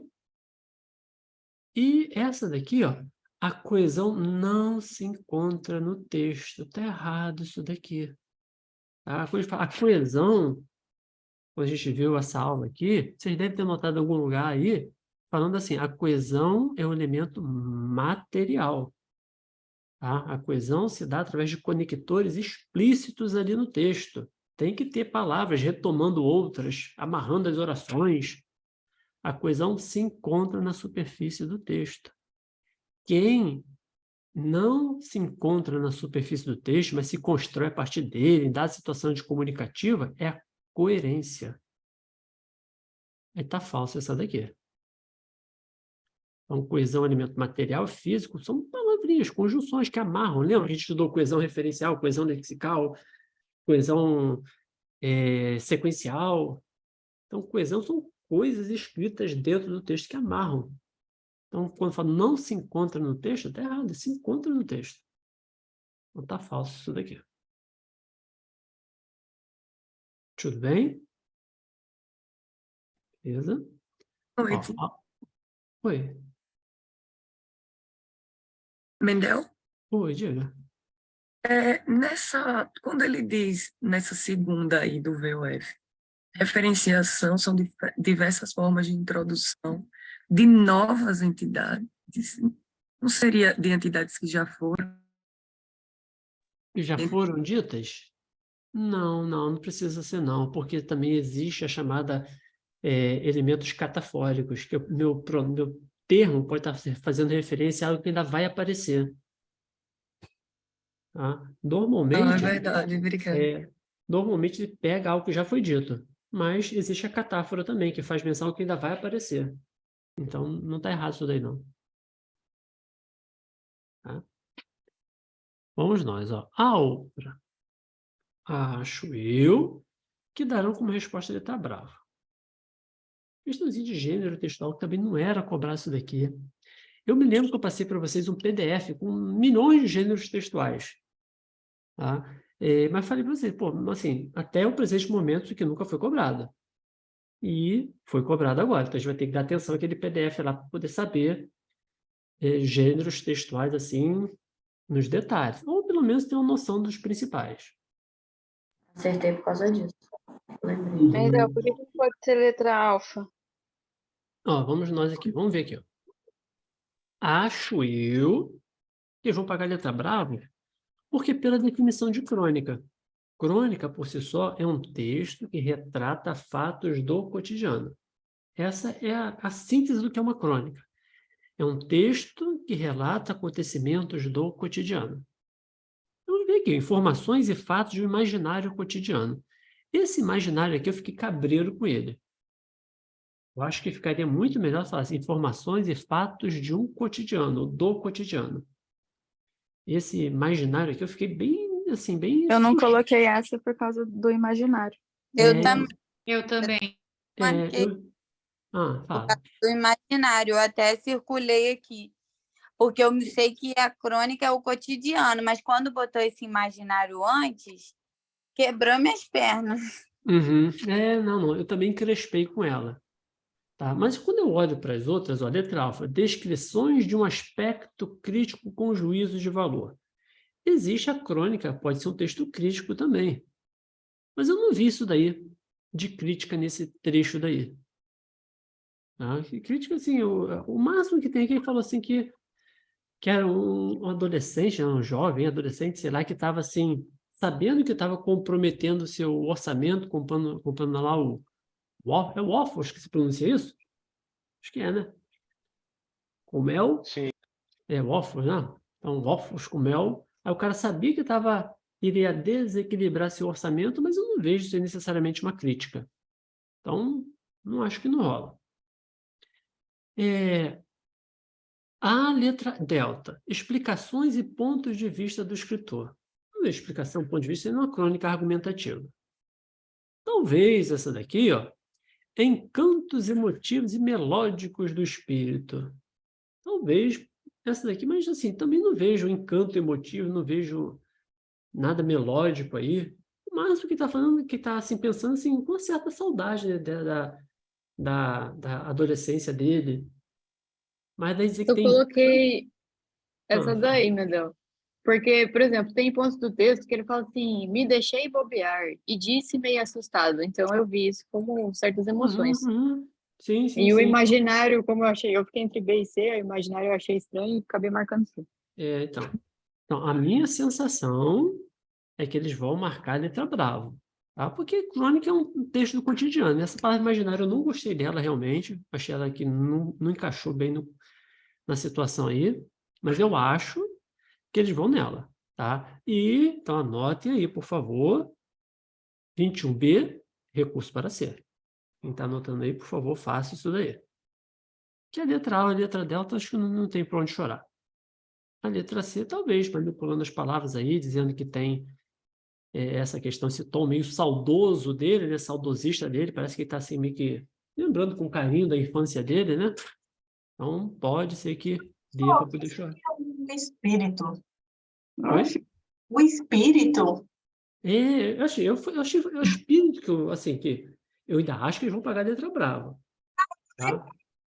E essa daqui, ó, a coesão não se encontra no texto. Está errado isso daqui. Tá? Quando a gente fala a coesão, quando a gente viu essa aula aqui, vocês devem ter notado em algum lugar aí, falando assim, a coesão é um elemento material. Tá? A coesão se dá através de conectores explícitos ali no texto. Tem que ter palavras retomando outras, amarrando as orações. A coesão se encontra na superfície do texto. Quem não se encontra na superfície do texto, mas se constrói a partir dele, em dada situação de comunicativa, é a coerência. Aí está falso essa daqui. Então, coesão, elemento material, físico, são palavrinhas, conjunções que amarram. Lembra que a gente estudou coesão referencial, coesão lexical, coesão sequencial? Então, coesão são coisas escritas dentro do texto que amarram. Então, quando fala não se encontra no texto, está errado, se encontra no texto. Então, está falso isso daqui. Tudo bem? Beleza? Oi. Oi. Mendel? Oi, diga. Quando ele diz nessa segunda aí do VOF, referenciação são diversas formas de introdução de novas entidades. Não seria de entidades que já foram? Que já foram ditas? Não precisa ser não, porque também existe a chamada elementos catafóricos, que meu termo pode estar fazendo referência a algo que ainda vai aparecer. Tá? Normalmente, é verdade, obrigada. Normalmente ele pega algo que já foi dito, mas existe a catáfora também, que faz menção ao que ainda vai aparecer. Então, não está errado isso daí, não. Tá? Vamos nós, ó. A outra. Acho eu que darão como resposta a letra brava. Questãozinha de gênero textual que também não era cobrar isso daqui. Eu me lembro que eu passei para vocês um PDF com milhões de gêneros textuais. Tá? Mas falei para vocês, pô, assim, até o presente momento isso aqui nunca foi cobrado. E foi cobrado agora. Então, a gente vai ter que dar atenção àquele PDF lá para poder saber gêneros textuais assim nos detalhes, ou pelo menos ter uma noção dos principais. Acertei por causa disso. Lembrei. Mas por que não pode ser letra alfa? Ó, vamos nós aqui, vamos ver aqui. Ó. Acho eu que eles vão pagar a letra bravo, porque pela definição de crônica. Crônica, por si só, é um texto que retrata fatos do cotidiano. Essa é a síntese do que é uma crônica. É um texto que relata acontecimentos do cotidiano. Vamos ver aqui, informações e fatos do imaginário cotidiano. Esse imaginário aqui, eu fiquei cabreiro com ele. Eu acho que ficaria muito melhor falar assim, informações e fatos de um cotidiano, do cotidiano. Esse imaginário aqui, eu fiquei bem, assim, bem... Eu não coloquei essa por causa do imaginário. Eu também. Eu também. Fala. Do imaginário, eu até circulei aqui. Porque eu sei que a crônica é o cotidiano, mas quando botou esse imaginário antes, quebrou minhas pernas. Uhum. Não, eu também crespei com ela. Tá? Mas quando eu olho para as outras, ó, letra alfa, descrições de um aspecto crítico com juízo de valor. Existe a crônica, pode ser um texto crítico também. Mas eu não vi isso daí, de crítica nesse trecho daí. Tá? Crítica, assim, o máximo que tem aqui, ele falou assim que era um adolescente, um jovem, adolescente, sei lá, que estava assim, sabendo que estava comprometendo o seu orçamento, comprando lá é o Waffles que se pronuncia isso? Acho que é, né? Com mel? Sim. É Waffles, né? Então, Waffles com mel. Aí o cara sabia que iria desequilibrar seu orçamento, mas eu não vejo isso necessariamente uma crítica. Então, não acho que não rola. A letra delta, explicações e pontos de vista do escritor. Uma explicação, ponto de vista, é uma crônica argumentativa. Talvez essa daqui, ó, encantos emotivos e melódicos do espírito. Talvez essa daqui, mas assim, também não vejo encanto emotivo, não vejo nada melódico aí. O máximo que está falando, que está assim, pensando assim, com certa saudade, né, da adolescência dele. Mas daí dizer que Eu tem... coloquei essa daí, Medel. Porque, por exemplo, tem pontos do texto que ele fala assim, me deixei bobear e disse meio assustado. Então eu vi isso como certas emoções. Sim, E o imaginário, como eu fiquei entre B e C, o imaginário eu achei estranho e acabei marcando C. Então, a minha sensação é que eles vão marcar a letra bravo. Tá? Porque crônica é um texto do cotidiano. Essa palavra imaginária eu não gostei dela realmente. Achei ela que não encaixou bem na situação aí. Mas eu acho que eles vão nela. Tá? Então, anotem aí, por favor. 21B, recurso para C. Quem está anotando aí, por favor, faça isso daí. Que a letra A e a letra delta, acho que não tem para onde chorar. A letra C, talvez, manipulando as palavras aí, dizendo que tem essa questão, esse tom meio saudoso dele, né? Saudosista dele, parece que ele está assim, meio que lembrando com carinho da infância dele, né? Então, pode ser que dê para poder chorar. O espírito. Oi? O espírito? Eu achei o espírito que eu ainda acho que eles vão pagar a letra brava. Tá?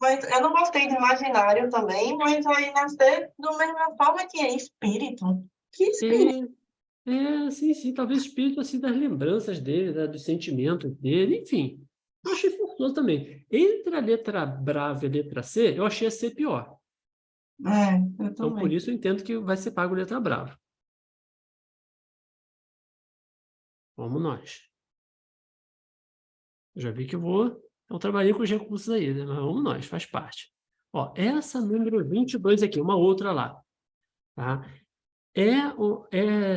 Mas eu não gostei de imaginário também, mas aí nascer da mesma forma que é espírito. Que espírito? Sim, talvez espírito assim das lembranças dele, dos sentimentos dele, enfim. Eu achei forçoso também. Entre a letra brava e a letra C, eu achei a C pior. Eu então, também. por isso eu entendo que vai ser pago a letra brava. Vamos nós. Eu já vi que eu trabalhei com os recursos aí, né? Mas vamos nós, faz parte. Ó, essa número 22 aqui, uma outra lá. Tá?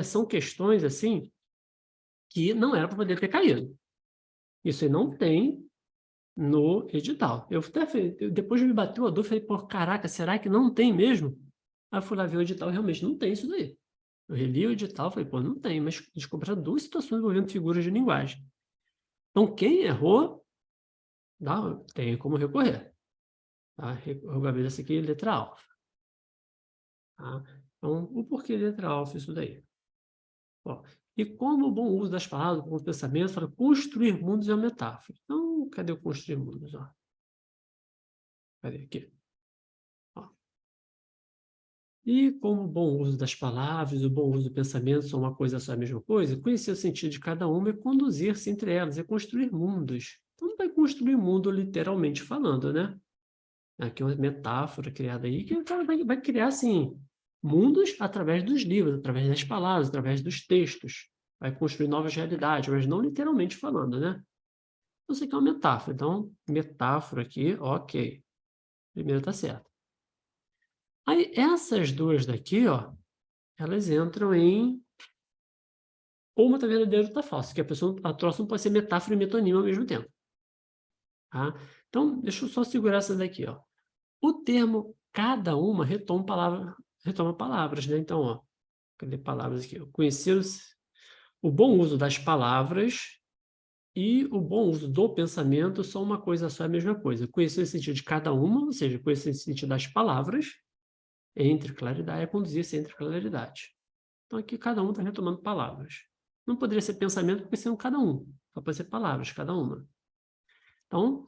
São questões, assim, que não era para poder ter caído. Isso aí não tem no edital. Depois me bateu a dúvida, falei, pô, caraca, será que não tem mesmo? Aí eu fui lá ver o edital, realmente não tem isso daí. Eu reli o edital, falei, pô, não tem, mas descobri 2 situações envolvendo figuras de linguagem. Então, quem errou, tem como recorrer. Tá? Revogabilidade aqui, letra alfa. Tá? Então, o porquê letra alfa, isso daí? Ó, e como o bom uso das palavras, com o pensamento, para construir mundos é uma metáfora. Então, cadê o construir mundos? Ó? Cadê aqui? Ó. E como o bom uso das palavras, o bom uso do pensamento são uma coisa só, a mesma coisa, conhecer o sentido de cada uma é conduzir-se entre elas, é construir mundos. Então não vai construir mundo literalmente falando, né? Aqui é uma metáfora criada aí que o cara vai criar, assim, mundos através dos livros, através das palavras, através dos textos. Vai construir novas realidades, mas não literalmente falando, né? Então, isso aqui é uma metáfora. Então, metáfora aqui, ok. Primeiro tá certo. Aí, essas duas daqui, ó, elas entram em ou uma tá verdadeira ou outra falsa, que a troça não pode ser metáfora e metonímia ao mesmo tempo. Tá? Então, deixa eu só segurar essa daqui, ó. O termo cada uma retoma palavras, né? Então, ó, cadê palavras aqui? Conhecer o bom uso das palavras e o bom uso do pensamento são uma coisa só, é a mesma coisa. Conhecer o sentido de cada uma, ou seja, conhecer o sentido das palavras, entre claridade, é conduzir-se entre claridade. Então, aqui cada um está retomando palavras. Não poderia ser pensamento porque são cada um. Só pode ser palavras, cada uma. Então,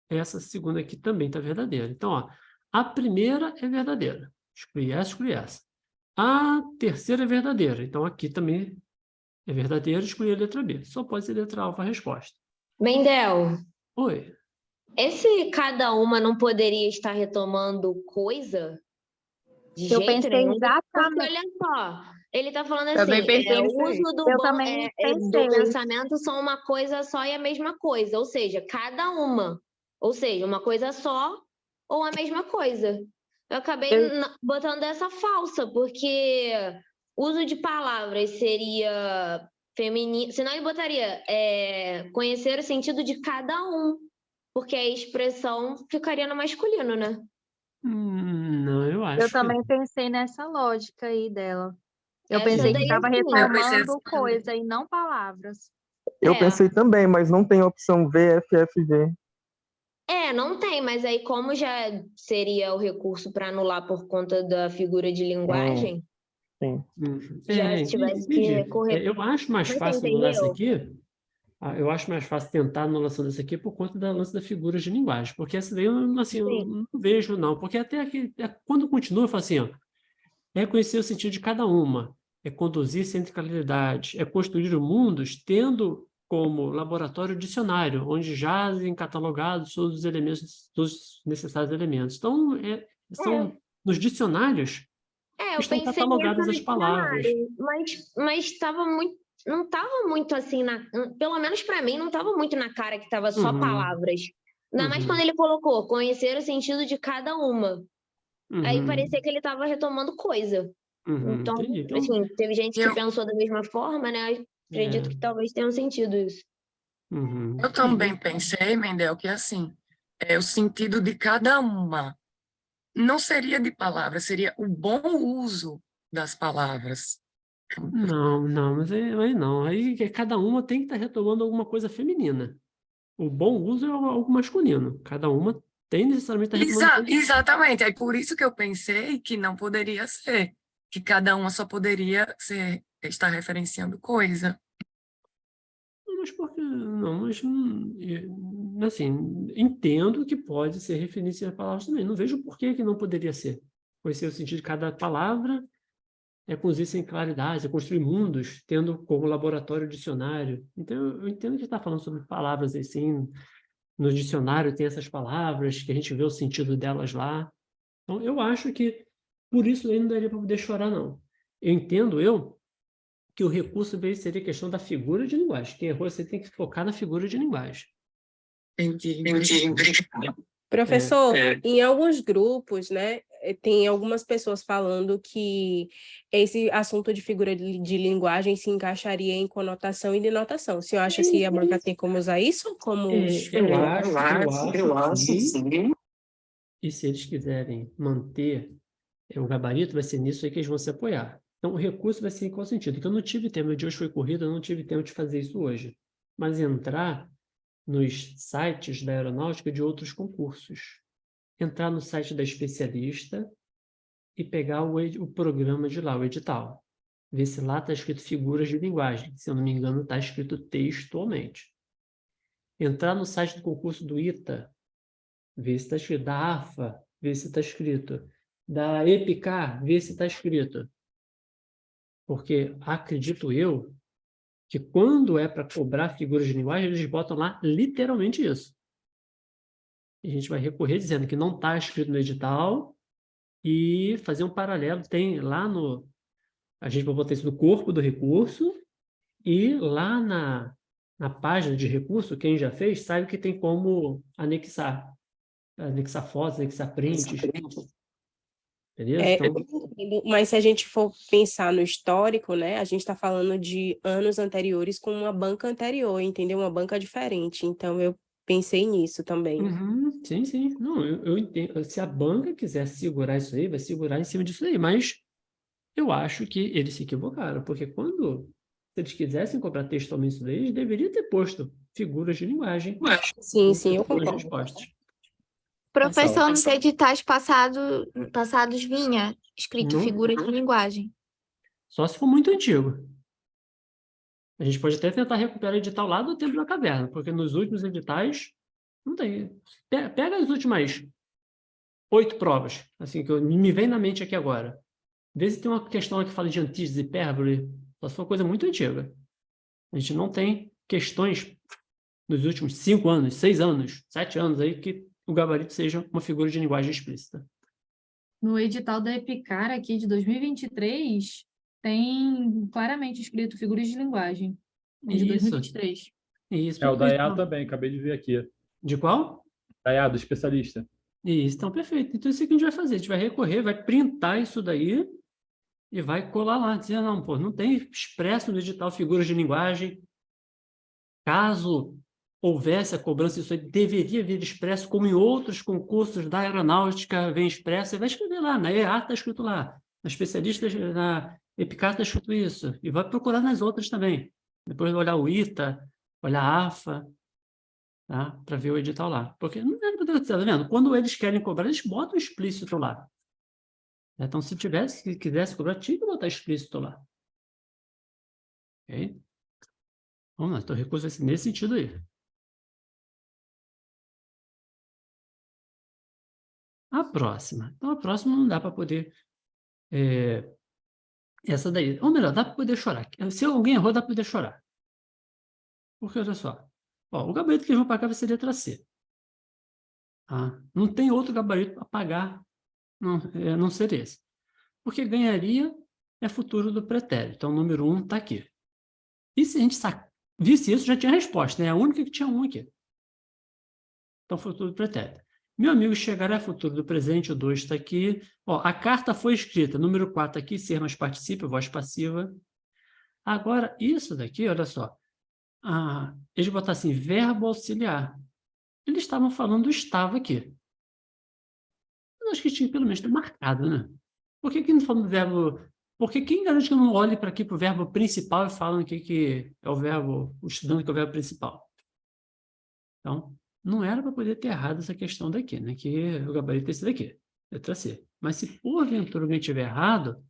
essa segunda aqui também está verdadeira. Então, ó, a primeira é verdadeira. Exclui essa, exclui essa. A terceira é verdadeira. Então, aqui também é verdadeira, exclui a letra B. Só pode ser letra alfa a resposta. Mendel, Oi. esse cada uma não poderia estar retomando coisa? De Eu jeito pensei nenhum. exatamente. Porque olha só, ele está falando Também assim, pensei o nisso aí. uso do, Eu bom, também do pensei. pensamento são uma coisa só e a mesma coisa, ou seja, cada uma. Ou seja, uma coisa só ou a mesma coisa. Eu acabei botando essa falsa, porque uso de palavras seria feminino, senão ele botaria conhecer o sentido de cada um, porque a expressão ficaria no masculino, né? Não, eu acho Eu também pensei nessa lógica aí dela. Eu Essa pensei que daí, estava assim, retomando coisa e não palavras. Eu pensei também, mas não tem a opção VFFV. Não tem, mas aí como já seria o recurso para anular por conta da figura de linguagem, Sim. já tivesse que entendi. recorrer. Eu acho mais Mas fácil você anular isso entendeu? aqui. Eu acho mais fácil tentar a anulação dessa aqui por conta da lance da figura de linguagem, porque essa daí eu, assim, eu não vejo, não. Porque até aqui, quando continua, eu falo assim, ó, é conhecer o sentido de cada uma, é conduzir-se entre claridade, é construir mundos tendo como laboratório o dicionário, onde jazem catalogados todos os elementos, todos os necessários elementos. Então, são nos dicionários Eu estão pensei nisso catalogadas no as palavras. dicionário, mas estava muito, não estava muito assim, pelo menos para mim, não estava muito na cara que estava só palavras. Ainda mais quando ele colocou conhecer o sentido de cada uma. Aí parecia que ele estava retomando coisa. Então, Entendi. Então, assim, teve gente que pensou da mesma forma, né? Acredito que talvez tenha um sentido isso. Eu também pensei, Mendel, que assim, o sentido de cada uma não seria de palavras, seria o bom uso das palavras. Não, mas aí não. Aí cada uma tem que estar retomando alguma coisa feminina. O bom uso é algo masculino. Cada uma tem necessariamente que estar retomando. Exatamente. É por isso que eu pensei que não poderia ser, que cada uma só poderia estar referenciando coisa. Mas por que não? Mas, assim, entendo que pode ser referência a palavras também. Não vejo por que não poderia ser. Conhecer o sentido de cada palavra é conduzir sem claridade, é construir mundos, tendo como laboratório o dicionário. Então, eu entendo que está falando sobre palavras assim. No dicionário tem essas palavras, que a gente vê o sentido delas lá. Então, eu acho que por isso aí não daria para poder chorar, não. Eu entendo, que o recurso seria a questão da figura de linguagem. Quem errou, você tem que focar na figura de linguagem. Entendi. Professor, em alguns grupos, né, tem algumas pessoas falando que esse assunto de figura de linguagem se encaixaria em conotação e denotação. O senhor acha que a banca tem como usar isso? Como Eu acho sim. E se eles quiserem manter o gabarito, vai ser nisso aí que eles vão se apoiar. Então, o recurso vai ser em qual sentido? Que eu não tive tempo, de hoje foi corrida, eu não tive tempo de fazer isso hoje. Mas entrar nos sites da aeronáutica de outros concursos. Entrar no site da especialista e pegar o programa de lá, o edital. Ver se lá está escrito figuras de linguagem. Se eu não me engano, está escrito textualmente. Entrar no site do concurso do ITA, ver se está escrito, da AFA, ver se está escrito da EPICAR, vê se está escrito. Porque acredito eu que quando é para cobrar figuras de linguagem, eles botam lá literalmente isso. E a gente vai recorrer dizendo que não está escrito no edital e fazer um paralelo. Tem lá no... A gente vai botar isso no corpo do recurso e lá na página de recurso, quem já fez, sabe que tem como anexar. Anexar fotos, anexar prints. Beleza? Eu entendo, mas se a gente for pensar no histórico, né, a gente está falando de anos anteriores com uma banca anterior, entendeu? Uma banca diferente. Então, eu pensei nisso também. Uhum, sim, sim. Não, eu entendo. Se a banca quiser segurar isso aí, vai segurar em cima disso aí. Mas eu acho que eles se equivocaram, porque se eles quisessem cobrar textualmente isso daí, eles deveriam ter posto figuras de linguagem. Sim, sim, eu com as concordo. respostas. Professor, nos editais passados vinha escrito Não. figura de linguagem. Só se for muito antigo. A gente pode até tentar recuperar o edital lá do tempo da caverna, porque nos últimos editais não tem. Pega as últimas 8 provas, assim, que me vem na mente aqui agora. Vê se tem uma questão que fala de antíteses, hipérbole, só se for coisa muito antiga. A gente não tem questões nos últimos 5 anos, 6 anos, 7 anos aí que o gabarito seja uma figura de linguagem explícita. No edital da EPICAR aqui de 2023, tem claramente escrito figuras de linguagem. É de 2023. Isso. É o da EA também, acabei de ver aqui. De qual? Da EA, do especialista. Isso, então perfeito. Então isso é o que a gente vai fazer. A gente vai recorrer, vai printar isso daí e vai colar lá, dizer, não, pô, não tem expresso no edital figuras de linguagem. Caso houvesse a cobrança, isso aí deveria vir expresso, como em outros concursos da aeronáutica vem expresso, você vai escrever lá, na EA está escrito lá, na especialista, na EPICAR está escrito isso, e vai procurar nas outras também. Depois olhar o ITA, olhar a AFA, tá? Para ver o edital lá. Porque, não é, tá vendo? Quando eles querem cobrar, eles botam explícito lá. Então, se quisesse cobrar, tinha que botar explícito lá. Ok? Vamos lá, então o recurso vai ser nesse sentido aí. A próxima. Então, a próxima não dá para poder... essa daí. Ou melhor, dá para poder chorar. Se alguém errou, dá para poder chorar. Porque, olha só. Ó, o gabarito que eles vão pagar vai ser letra C. Ah, não tem outro gabarito para pagar, não ser esse. Porque ganharia é futuro do pretérito. Então, o número 1 está aqui. E se a gente visse isso, já tinha resposta, né? É a única que tinha 1 aqui. Então, futuro do pretérito. Meu amigo, chegará é futuro do presente, o 2 está aqui. Ó, a carta foi escrita, número 4 aqui, ser mais participa, voz passiva. Agora, isso daqui, olha só. Eles botaram assim, verbo auxiliar. Eles estavam falando do estava aqui. Eu acho que tinha pelo menos ter marcado, né? Por que não falam do verbo... Porque quem garante que eu não olhe para aqui para o verbo principal e falam que é o verbo, o estudando que é o verbo principal? Então, não era para poder ter errado essa questão daqui, né? Que o gabarito é esse daqui, letra C. Mas se porventura alguém tiver errado,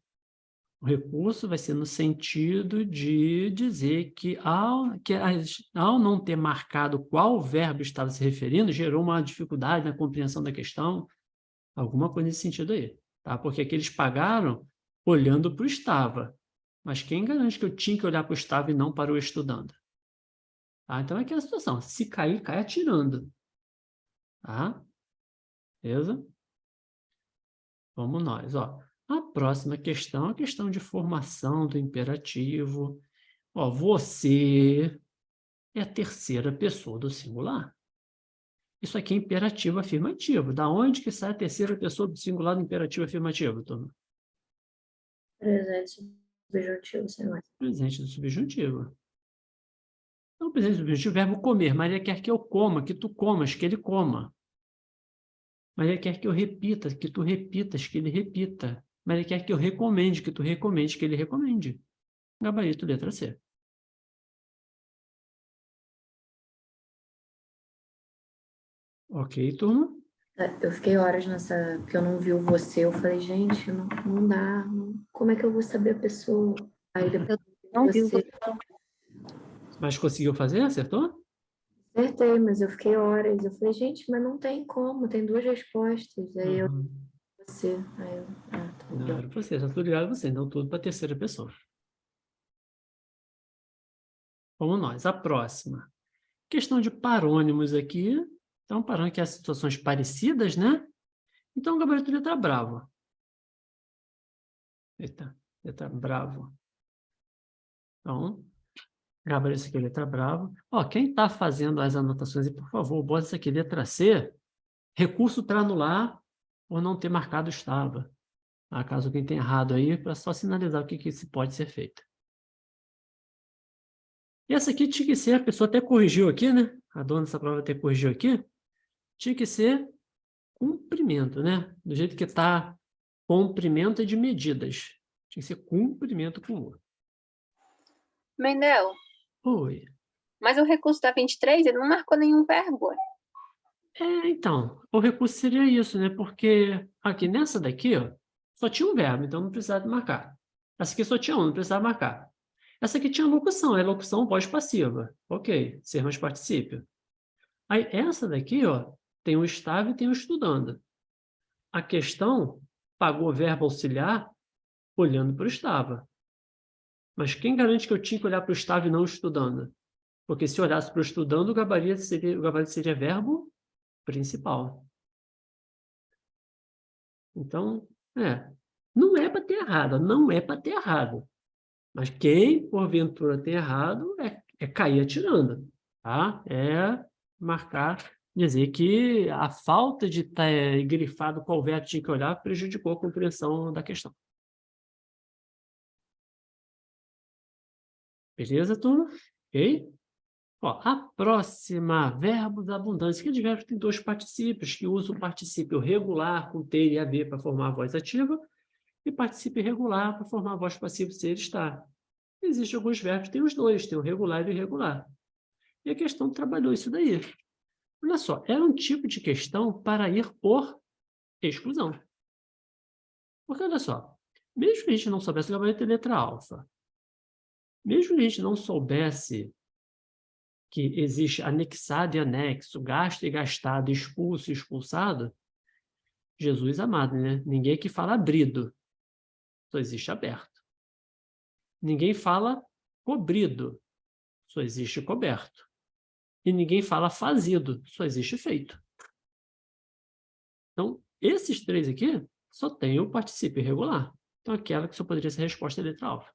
o recurso vai ser no sentido de dizer que ao não ter marcado qual verbo estava se referindo, gerou uma dificuldade na compreensão da questão, alguma coisa nesse sentido aí, tá? Porque aqui eles pagaram olhando para o estava. Mas quem garante que eu tinha que olhar para o estava e não para o estudando? Tá? Então, é aquela situação. Se cair, cai atirando. Tá? Beleza? Vamos nós. Ó. A próxima questão é a questão de formação do imperativo. Ó, você é a terceira pessoa do singular. Isso aqui é imperativo afirmativo. Da onde que sai a terceira pessoa do singular do imperativo afirmativo, turma? Presente subjuntivo, sei lá. Presente do subjuntivo. Então, presente do subjuntivo, verbo comer. Maria quer que eu coma, que tu comas, que ele coma. Maria quer que eu repita, que tu repitas, que ele repita. Maria quer que eu recomende, que tu recomende, que ele recomende. Gabarito, letra C. Ok, turma? Eu fiquei horas nessa, porque eu não vi o você, eu falei, gente, não dá, como é que eu vou saber a pessoa? Aí depois Não vi você. Mas conseguiu fazer? Acertou? Acertei, mas eu fiquei horas, eu falei, gente, mas não tem como, tem 2 respostas. Aí eu Você. Aí eu... tá Não bom. era você, está tudo ligado a você, então tudo para a terceira pessoa. Vamos nós. A próxima. Questão de parônimos aqui. Então, parônimo que é situações parecidas, né? Então, o gabarito letra bravo. Eita, letra bravo. Então, gabarito aqui, letra bravo. Ó, quem está fazendo as anotações aí, por favor, bota isso aqui, letra C. Recurso para anular ou não ter marcado estava. Ah, caso alguém tenha errado aí, para só sinalizar o que se pode ser feito. E essa aqui tinha que ser, a pessoa até corrigiu aqui, né? A dona dessa prova até corrigiu aqui. Tinha que ser cumprimento, né? Do jeito que está comprimento de medidas. Tinha que ser cumprimento com o. Mendel, Oi. mas o recurso da 23, ele não marcou nenhum verbo. Então, o recurso seria isso, né? Porque aqui nessa daqui, ó, só tinha um verbo, então não precisava marcar. Essa aqui só tinha um, não precisava marcar. Essa aqui tinha locução, é locução pós-passiva. Ok, ser mais particípio. Aí essa daqui, ó, tem o estava e tem o estudando. A questão pagou o verbo auxiliar olhando para o estava. Mas quem garante que eu tinha que olhar para o estava e não estudando? Porque se olhasse para o estudando, o gabarito seria verbo principal. Então, não é para ter errado, não é para ter errado. Mas quem, porventura, tem errado é cair atirando, tá? É marcar, dizer que a falta de ter grifado qual verbo tinha que olhar prejudicou a compreensão da questão. Beleza, turma? Ok? Ó, a próxima, verbos abundantes. Que de verbos tem dois particípios, que usam o particípio regular com ter e haver para formar a voz ativa e particípio irregular para formar a voz passiva ser e estar. Existem alguns verbos que têm os dois, tem o regular e o irregular. E a questão trabalhou isso daí. Olha só, era um tipo de questão para ir por exclusão. Porque, olha só, mesmo que a gente não soubesse o gabarito de letra alfa, mesmo que a gente não soubesse que existe anexado e anexo, gasto e gastado, expulso e expulsado, Jesus amado, né? Ninguém aqui fala abrido, só existe aberto. Ninguém fala cobrido, só existe coberto. E ninguém fala fazido, só existe feito. Então, esses três aqui só tem o particípio irregular. Então, aquela que só poderia ser a resposta da letra alfa.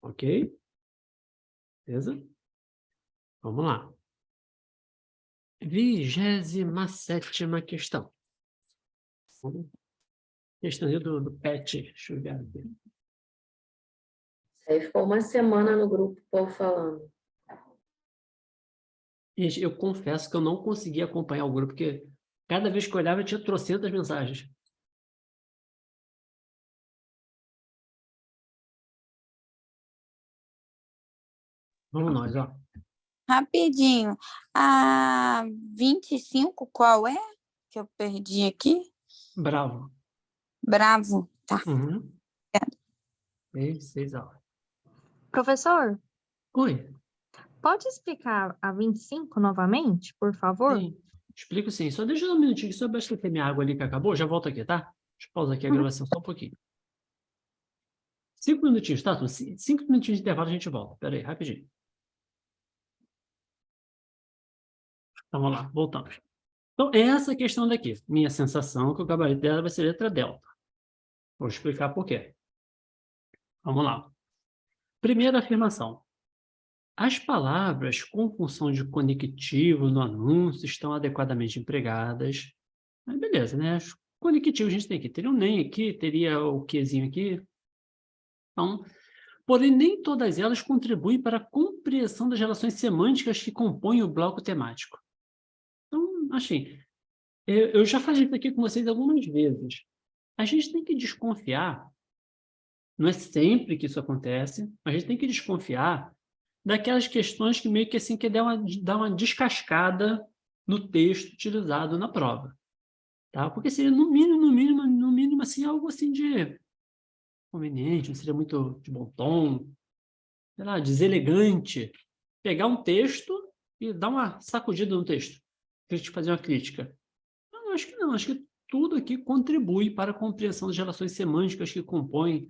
Ok? Beleza? Vamos lá. 27ª questão. Questão do PET. Deixa eu ver aqui. Aí ficou uma semana no grupo, o povo falando. Gente, eu confesso que eu não consegui acompanhar o grupo, porque cada vez que eu olhava, eu tinha trocentas mensagens. Vamos nós, ó. Rapidinho. A 25, qual é? Que eu perdi aqui? Bravo. Bravo. Tá. Uhum. 6 aulas. Professor, Oi. pode explicar a 25 novamente, por favor? Sim. Explico sim. Só deixa um minutinho, só abastecer minha água ali que acabou. Já volto aqui, tá? Deixa eu pausar aqui a gravação só um pouquinho. 5 minutinhos, tá? 5 minutinhos de intervalo a gente volta. Espera aí, rapidinho. Então, vamos lá, voltamos. Então, essa questão daqui. Minha sensação é que o gabarito dela vai ser letra delta. Vou explicar por quê. Vamos lá. Primeira afirmação. As palavras com função de conectivo no anúncio estão adequadamente empregadas. Mas beleza, né? Os conectivos a gente tem aqui. Teria um nem aqui, teria o quezinho aqui. Então, porém, nem todas elas contribuem para a compreensão das relações semânticas que compõem o bloco temático. Então, assim, eu já falei isso aqui com vocês algumas vezes. A gente tem que desconfiar, não é sempre que isso acontece, mas a gente tem que desconfiar daquelas questões que meio que assim, que dá uma descascada no texto utilizado na prova. Tá? Porque seria, no mínimo, assim, algo assim de conveniente, não seria muito de bom tom, sei lá, deselegante. Pegar um texto e dar uma sacudida no texto. Fazer uma crítica. Eu acho que não, acho que tudo aqui contribui para a compreensão das relações semânticas que compõem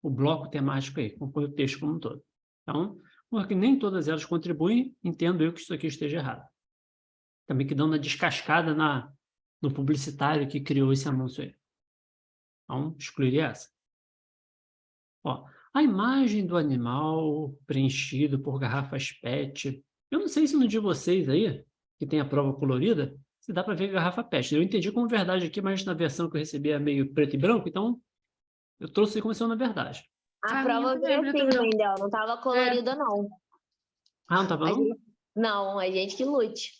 o bloco temático aí, compõe o texto como um todo. Então, porque nem todas elas contribuem, entendo eu que isso aqui esteja errado. Também que dão uma descascada no publicitário que criou esse anúncio aí. Então, excluiria essa. Ó, a imagem do animal preenchido por garrafas PET. Eu não sei se no de vocês aí, que tem a prova colorida, se dá para ver garrafa PET. Eu entendi como verdade aqui, mas na versão que eu recebi é meio preto e branco, então eu trouxe como sendo na verdade. A prova veio assim, Wendel, não estava colorida, não. Ah, não estava não? Não, a gente que lute.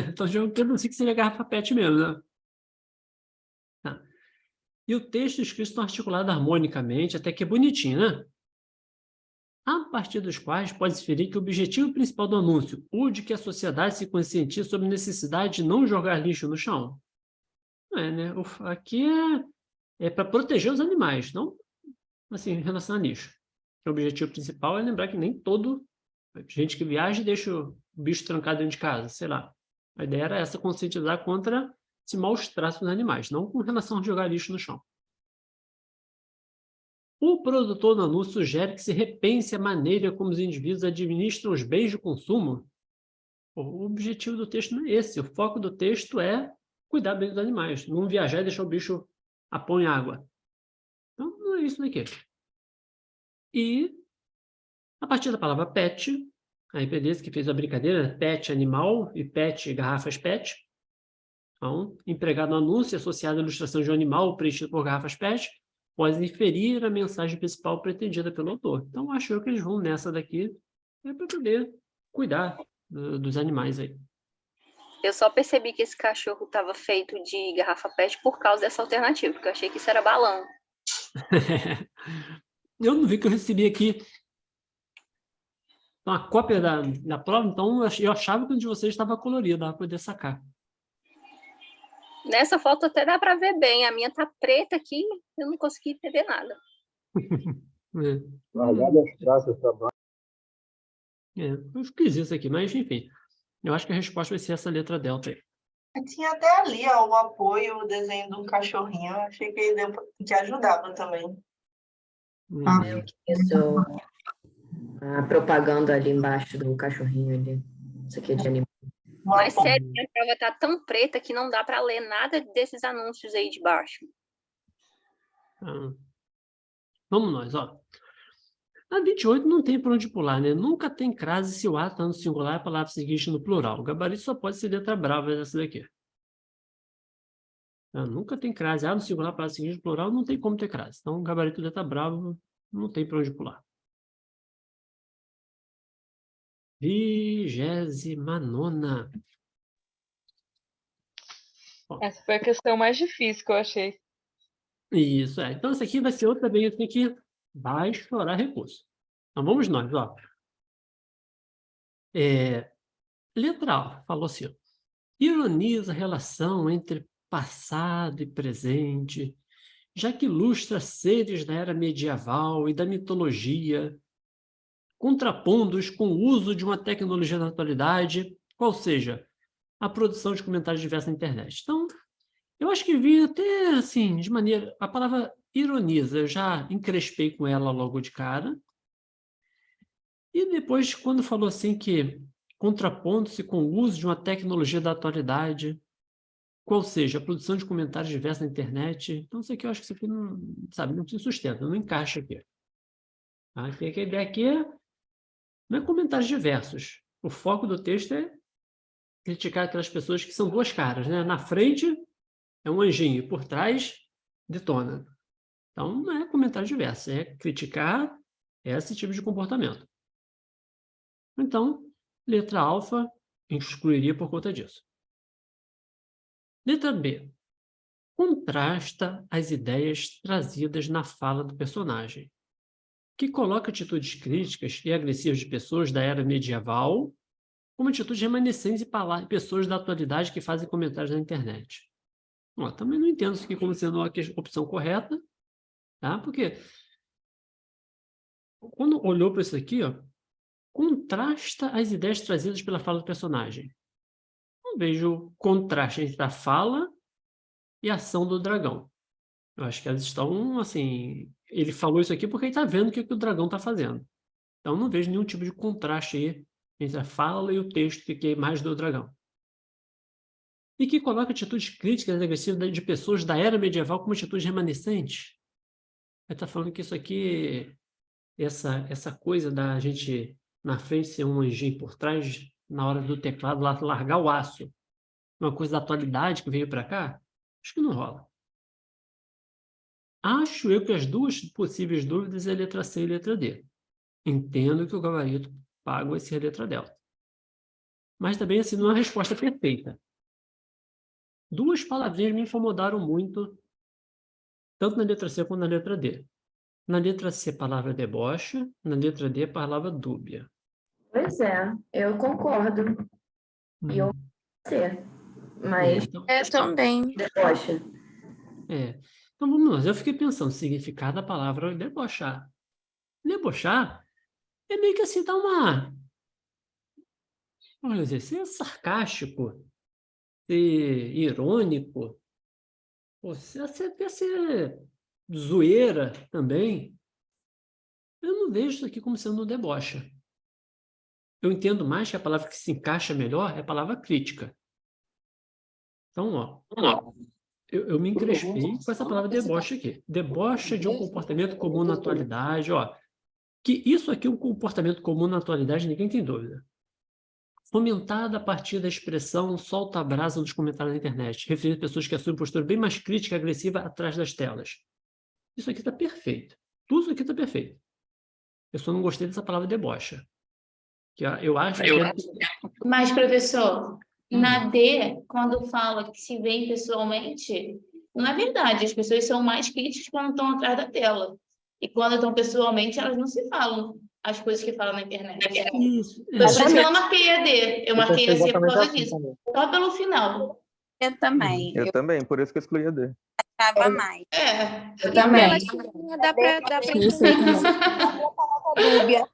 Então eu pensei que seria garrafa PET mesmo, né? Tá. E o texto escrito está articulado harmonicamente, até que é bonitinho, né? A partir dos quais pode-se inferir que o objetivo principal do anúncio, o de que a sociedade se conscientize sobre a necessidade de não jogar lixo no chão. Não é, né? Aqui é para proteger os animais, não assim, em relação a lixo. O objetivo principal é lembrar que nem todo gente que viaja deixa o bicho trancado dentro de casa, sei lá. A ideia era essa, conscientizar contra esse maus tratos dos animais, não com relação a jogar lixo no chão. O produtor do anúncio sugere que se repense a maneira como os indivíduos administram os bens de consumo. O objetivo do texto não é esse. O foco do texto é cuidar bem dos animais, não viajar e deixar o bicho a pôr em água. Então, não é isso daqui. E, a partir da palavra PET, a IPDS que fez a brincadeira, PET animal e PET garrafas PET. Então, empregado no anúncio associado à ilustração de um animal preenchido por garrafas PET, pode inferir a mensagem principal pretendida pelo autor. Então, acho eu que eles vão nessa daqui para poder cuidar dos animais aí. Eu só percebi que esse cachorro estava feito de garrafa PET por causa dessa alternativa, porque eu achei que isso era balão. Eu não vi que eu recebi aqui uma cópia da prova, então eu achava que o de vocês estava colorido, dava para poder sacar. Nessa foto até dá para ver bem, a minha tá preta aqui, eu não consegui entender nada. Eu esqueci isso aqui, mas enfim. Eu acho que a resposta vai ser essa letra delta aí. Tinha até ali ó, o apoio, o desenho do cachorrinho. Achei que ajudava também. Isso, a propaganda ali embaixo do cachorrinho ali. Isso aqui é de animal. Mas sério, a prova tá tão preta que não dá para ler nada desses anúncios aí de baixo. Vamos nós, ó. A 28 não tem para onde pular, né? Nunca tem crase se o A está no singular e a palavra seguinte no plural. O gabarito só pode ser letra brava dessa daqui. Nunca tem crase. A no singular, a palavra seguinte no plural, não tem como ter crase. Então, o gabarito letra brava não tem para onde pular. 29ª. Essa foi a questão mais difícil que eu achei. Isso, Então, essa aqui vai ser outra bem que vai explorar recurso. Então, vamos nós, ó. Letra A, falou assim, ó. Ironiza a relação entre passado e presente, já que ilustra seres da era medieval e da mitologia, contrapondo-os com o uso de uma tecnologia da atualidade, qual seja, a produção de comentários diversos na internet. Então, eu acho que vi até, assim, de maneira... A palavra ironiza, eu já encrespei com ela logo de cara. E depois, quando falou assim que contrapondo-se com o uso de uma tecnologia da atualidade, qual seja, a produção de comentários diversos na internet. Então, isso aqui eu acho que isso aqui não, sabe, não se sustenta, não encaixa aqui. A ideia aqui não é comentários diversos. O foco do texto é criticar aquelas pessoas que são duas caras, né? Na frente é um anjinho, por trás detona. Então, não é comentário diverso, é criticar esse tipo de comportamento. Então, letra alfa excluiria por conta disso. Letra B. Contrasta as ideias trazidas na fala do personagem, que coloca atitudes críticas e agressivas de pessoas da era medieval como atitudes remanescentes e pessoas da atualidade que fazem comentários na internet. Também não entendo isso aqui como sendo a opção correta, tá? Porque quando olhou para isso aqui, ó, contrasta as ideias trazidas pela fala do personagem. não vejo contraste entre a fala e a ação do dragão. Eu acho que elas estão, assim... Ele falou isso aqui porque ele está vendo o que o dragão está fazendo. Então, não vejo nenhum tipo de contraste aí entre a fala e o texto que é mais do dragão. E que coloca atitudes críticas e agressivas de pessoas da era medieval como atitudes remanescentes. Ele está falando que isso aqui, essa coisa da gente na frente ser um anjinho por trás, na hora do teclado, largar o aço, uma coisa da atualidade que veio para cá, acho que não rola. Acho eu que as duas possíveis dúvidas é a letra C e a letra D. Entendo que o gabarito paga vai ser a letra delta. Mas também, assim, não é uma resposta perfeita. Duas palavrinhas me incomodaram muito, tanto na letra C quanto na letra D. Na letra C, a palavra deboche, na letra D, a palavra dúbia. Pois é, eu concordo. E eu sei, mas Então, Eu também. debocha. Então, vamos lá. Eu fiquei pensando, o significado da palavra debochar. Debochar é meio que assim, dar uma... Vamos dizer, ser sarcástico, ser irônico, ou até ser zoeira também. Eu não vejo isso aqui como sendo um deboche. Eu entendo mais que a palavra que se encaixa melhor é a palavra crítica. Então, eu me encrespei com essa palavra deboche aqui. Deboche de um comportamento comum na atualidade. Que isso aqui é um comportamento comum na atualidade, ninguém tem dúvida. Fomentada a partir da expressão solta a brasa nos comentários da internet, referindo a pessoas que assumem postura bem mais crítica e agressiva atrás das telas. Isso aqui está perfeito. Tudo isso aqui está perfeito. Eu só não gostei dessa palavra debocha. Que eu acho que... Mas, professor, na D, quando fala que se vê pessoalmente, não é verdade. As pessoas são mais críticas quando estão atrás da tela. E quando estão pessoalmente, elas não se falam as coisas que falam na internet. Isso. Por isso que eu não marquei a D. Eu marquei a C por causa assim disso. também. Só pelo final. Eu também. Eu também, por isso que eu escolhi a D. Tava mais. Eu também. Dá pra Dúbia.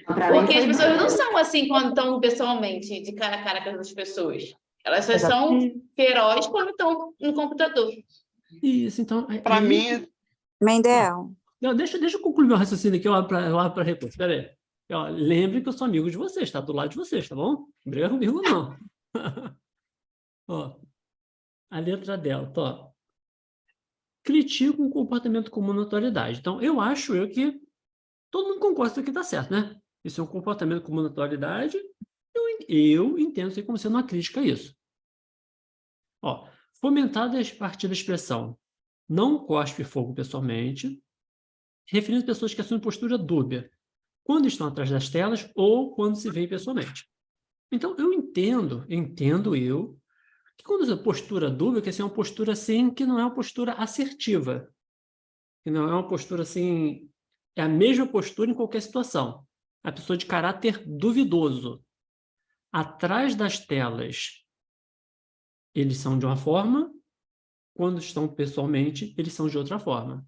Porque as pessoas não são assim quando estão pessoalmente, de cara a cara com as pessoas. Elas só são ferozes quando estão no computador. Isso, então... Para mim... Mendel. Não, deixa eu concluir meu raciocínio aqui, eu abro para recurso. Espera aí. Lembre que eu sou amigo de vocês, tá? Do lado de vocês, tá bom? Não briga comigo, não. A letra delta, critica um comportamento comum na atualidade. Então, eu acho que todo mundo concorda que isso aqui está certo, né? Isso é um comportamento comum na atualidade. Eu entendo isso como sendo uma crítica a isso. Fomentada a partir da expressão não cospe fogo pessoalmente, referindo a pessoas que assumem postura dúbia, quando estão atrás das telas ou quando se veem pessoalmente. Então, eu entendo que quando a postura dúbia, que assim, é uma postura assim, que não é uma postura assertiva, que não é uma postura assim, é a mesma postura em qualquer situação. A pessoa de caráter duvidoso. Atrás das telas, eles são de uma forma, quando estão pessoalmente, eles são de outra forma.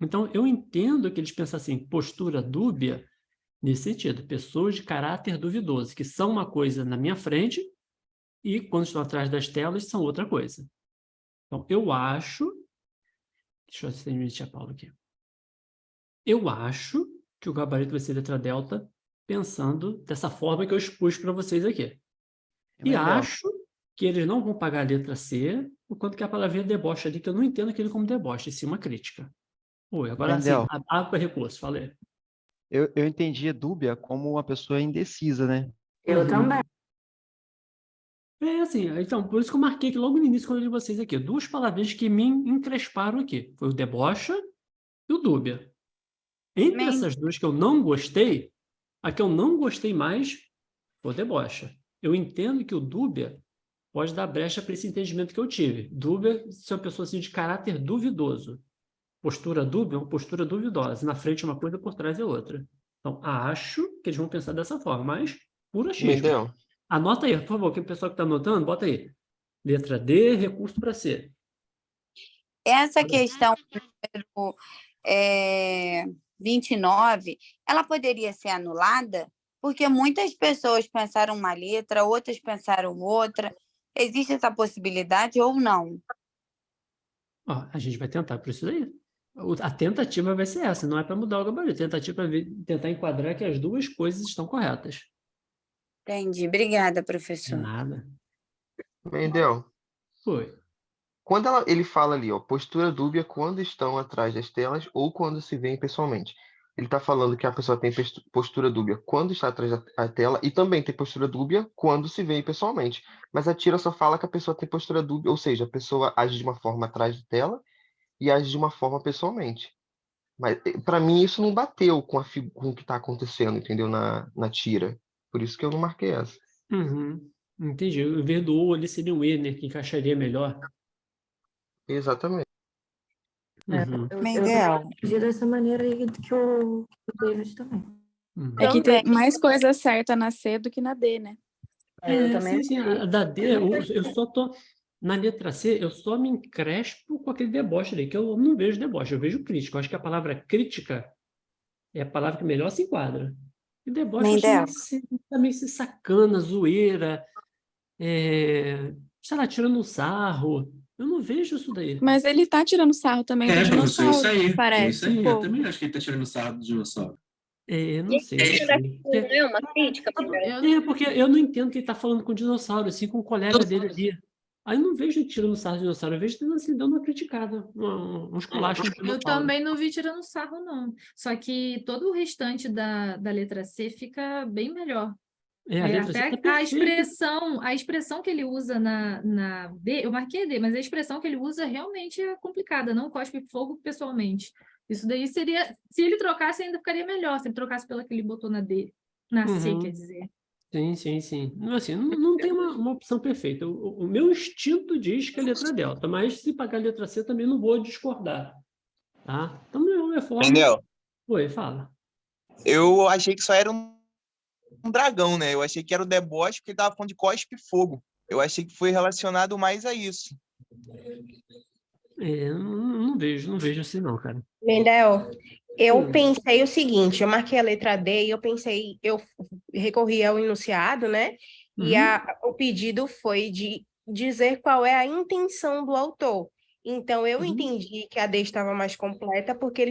Então, eu entendo que eles pensam assim, postura dúbia, nesse sentido, pessoas de caráter duvidoso, que são uma coisa na minha frente e, quando estão atrás das telas, são outra coisa. Então, eu acho... Deixa eu terminar a Paula aqui. Eu acho que o gabarito vai ser letra delta, pensando dessa forma que eu expus para vocês aqui. E acho que eles não vão pagar a letra C, o quanto que a palavrinha deboche ali, que eu não entendo aquilo como deboche, sim uma crítica. Agora sim, água para recurso, falei. Eu entendi a dúbia como uma pessoa indecisa, né? Eu também. Assim, então, por isso que eu marquei aqui logo no início, quando eu li vocês aqui, duas palavrinhas que me encresparam aqui. Foi o debocha e o dúbia. Entre essas duas que eu não gostei, a que eu não gostei mais foi o debocha. Eu entendo que o dúbia pode dar brecha para esse entendimento que eu tive. Dúbia, se é uma pessoa assim, de caráter duvidoso. Postura dúbia é uma postura duvidosa. Na frente é uma coisa, por trás é outra. Então, acho que eles vão pensar dessa forma, mas puro achismo. Anota aí, por favor, que o pessoal que está anotando, bota aí. Letra D, recurso para C. Essa questão número 29, ela poderia ser anulada? Porque muitas pessoas pensaram uma letra, outras pensaram outra. Existe essa possibilidade ou não? Ó, a gente vai tentar por isso daí. A tentativa vai ser essa, não é para mudar o gabarito. A tentativa é tentar enquadrar que as duas coisas estão corretas. Entendi. Obrigada, professor. Nada. Mendel, Foi. quando ele fala ali, ó, postura dúbia quando estão atrás das telas ou quando se veem pessoalmente. Ele está falando que a pessoa tem postura dúbia quando está atrás da tela e também tem postura dúbia quando se vê pessoalmente. Mas a tira só fala que a pessoa tem postura dúbia, ou seja, a pessoa age de uma forma atrás da tela e age de uma forma pessoalmente. Mas para mim isso não bateu com o que está acontecendo, entendeu? Na tira. Por isso que eu não marquei essa. Uhum. Entendi. O ver do O ali seria um E, né? Que encaixaria melhor. Exatamente. Uhum. Eu Mendel. entendi dessa maneira aí que o David também. Uhum. É que tem Também. mais coisa certa na C do que na D, né? Eu também Sim. A da D, eu só tô... Na letra C, eu só me encrespo com aquele deboche ali, que eu não vejo deboche, eu vejo crítica. Eu acho que a palavra crítica é a palavra que melhor se enquadra. E deboche eu Mendel. acho meio se sacana, zoeira, sei lá, tirando um sarro. Eu não vejo isso daí. Mas ele tá tirando sarro também do Professor, dinossauro, isso aí. parece. Isso aí. Pô. Eu também acho que ele está tirando sarro do dinossauro. Não sei. Isso daqui não é uma crítica, Porque eu não entendo que ele está falando com o dinossauro, assim, com o colega dele ali. Aí eu não vejo ele tirando sarro do dinossauro, eu vejo ele assim, dando uma criticada, um esculacho no Eu dinossauro. também não vi tirando sarro, não. Só que todo o restante da letra C fica bem melhor. A letra C Até tá perfeita. a expressão que ele usa na D, eu marquei D, mas a expressão que ele usa realmente é complicada, não cospe fogo pessoalmente. Isso daí seria, se ele trocasse ainda ficaria melhor, se ele trocasse pela que ele botou na D, na C, quer dizer. Sim. Assim, não tem uma opção perfeita. O meu instinto diz que é a letra delta, mas se pagar a letra C também não vou discordar. Tá? Então, minha forma... Mendel, Oi, fala. eu achei que só era um dragão, né? Eu achei que era o deboche porque ele tava falando de cospe e fogo. Eu achei que foi relacionado mais a isso. Não vejo assim não, cara. Mendel, eu pensei o seguinte, eu marquei a letra D e eu recorri ao enunciado, né? E o pedido foi de dizer qual é a intenção do autor. Então, eu entendi que a D estava mais completa porque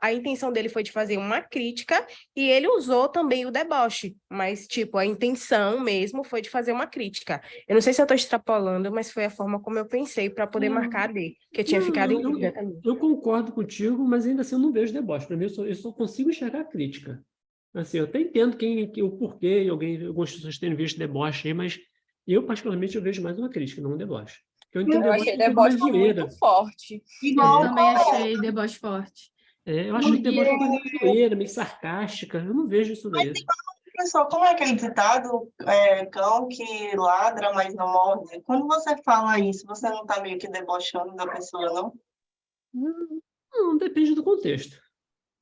a intenção dele foi de fazer uma crítica e ele usou também o deboche, mas, tipo, a intenção mesmo foi de fazer uma crítica. Eu não sei se eu estou extrapolando, mas foi a forma como eu pensei para poder marcar a D, que eu tinha ficado em dúvida também. Eu concordo contigo, mas ainda assim eu não vejo deboche. Para mim, eu só consigo enxergar a crítica. Assim, eu até entendo o porquê, algumas pessoas terem visto deboche aí, mas eu, particularmente, eu vejo mais uma crítica, não um deboche. Eu achei deboche muito forte. Eu também achei deboche forte. Eu acho que deboche é uma zoeira, meio sarcástica. Eu não vejo isso daí. Pessoal, como é aquele ditado, cão que ladra, mas não morde? Quando você fala isso, você não está meio que debochando da pessoa, não? Não, depende do contexto.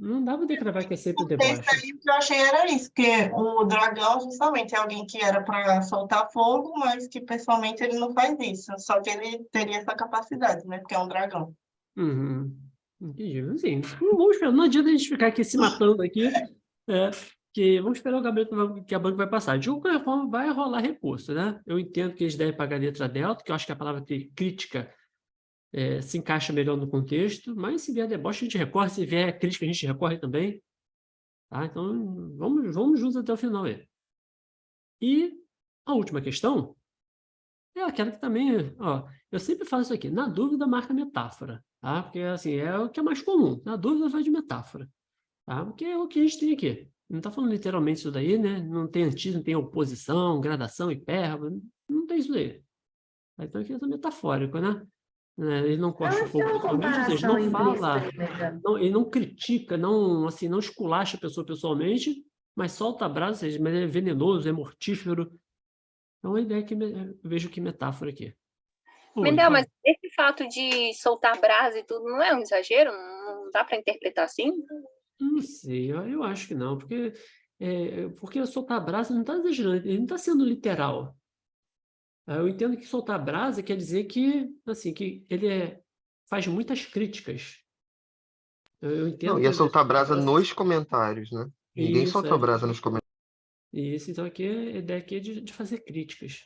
Não dá para declarar que é sempre deboche. Esse aí que eu achei era isso, porque o dragão justamente é alguém que era para soltar fogo, mas que pessoalmente ele não faz isso. Só que ele teria essa capacidade, né? Porque é um dragão. Entendi. Assim, vamos esperar. Não adianta a gente ficar aqui se matando aqui. Que vamos esperar o gabarito que a banca vai passar. De qualquer forma, vai rolar recurso, né? Eu entendo que eles devem pagar a letra delta, que eu acho que a palavra crítica se encaixa melhor no contexto, mas se vier deboche, a gente recorre, se vier crítica, a gente recorre também. Tá? Então, vamos juntos até o final aí. E a última questão é aquela que também, eu sempre faço isso aqui, na dúvida marca metáfora, tá? Porque assim, é o que é mais comum, na dúvida vai de metáfora, tá? Porque é o que a gente tem aqui. Não está falando literalmente isso daí, né? Não tem antídoto, não tem oposição, gradação, hipérbole, não tem isso daí. Então aqui é metafórico, né? Ele não corta fogo pessoalmente, ou seja, não fala, ele não critica, não esculacha a pessoa pessoalmente, mas solta a brasa, ou seja, mas é venenoso, é mortífero. Então a ideia é que eu vejo que metáfora aqui. Mendel, mas esse fato de soltar brasa e tudo não é um exagero? Não dá para interpretar assim? Não sei, eu acho que não, porque soltar brasa não está exagerando, ele não está sendo literal. Eu entendo que soltar brasa quer dizer que, assim, que ele faz muitas críticas. Eu entendo Não, ia soltar brasa nos comentários, né? Ninguém soltou brasa nos comentários. E isso, então, aqui, a ideia aqui é de fazer críticas.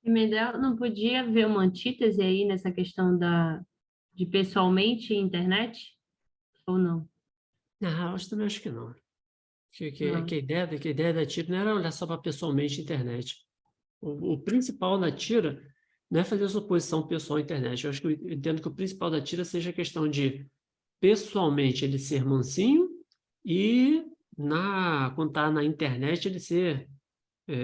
E Medel, não podia haver uma antítese aí nessa questão de pessoalmente e internet? Ou não? Não, eu também acho que não. Não. Que a ideia da tira não era olhar só para pessoalmente e internet. O principal da tira não é fazer suposição pessoal e internet. Eu acho que eu entendo que o principal da tira seja a questão de, pessoalmente, ele ser mansinho e, quando está na internet, ele ser,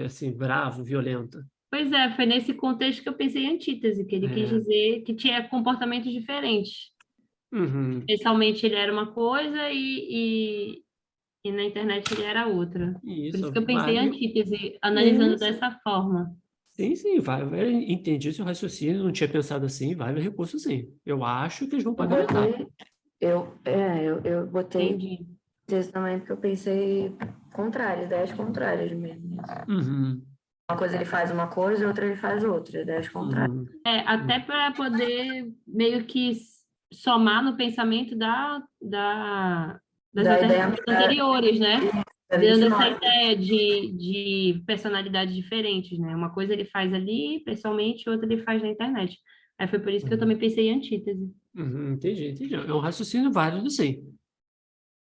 assim, bravo, violento. Pois é, foi nesse contexto que eu pensei em antítese, que ele quis dizer que tinha comportamentos diferentes. Uhum. Pessoalmente ele era uma coisa e na internet ele era outra. Por isso que eu pensei em antítese, analisando dessa forma. Sim, vai entendi seu raciocínio, não tinha pensado assim, vai no recurso sim. Eu acho que eles vão pagar metade. Eu botei Entendi. isso também porque eu pensei contrário, ideias contrárias mesmo. Uhum. Uma coisa ele faz uma coisa, outra ele faz outra, ideias contrárias. Até para poder meio que somar no pensamento das alternativas anteriores, né? Dando essa ideia de personalidades diferentes, né? Uma coisa ele faz ali, pessoalmente, outra ele faz na internet. Aí foi por isso que eu também pensei em antítese. Entendi. É um raciocínio válido, sim.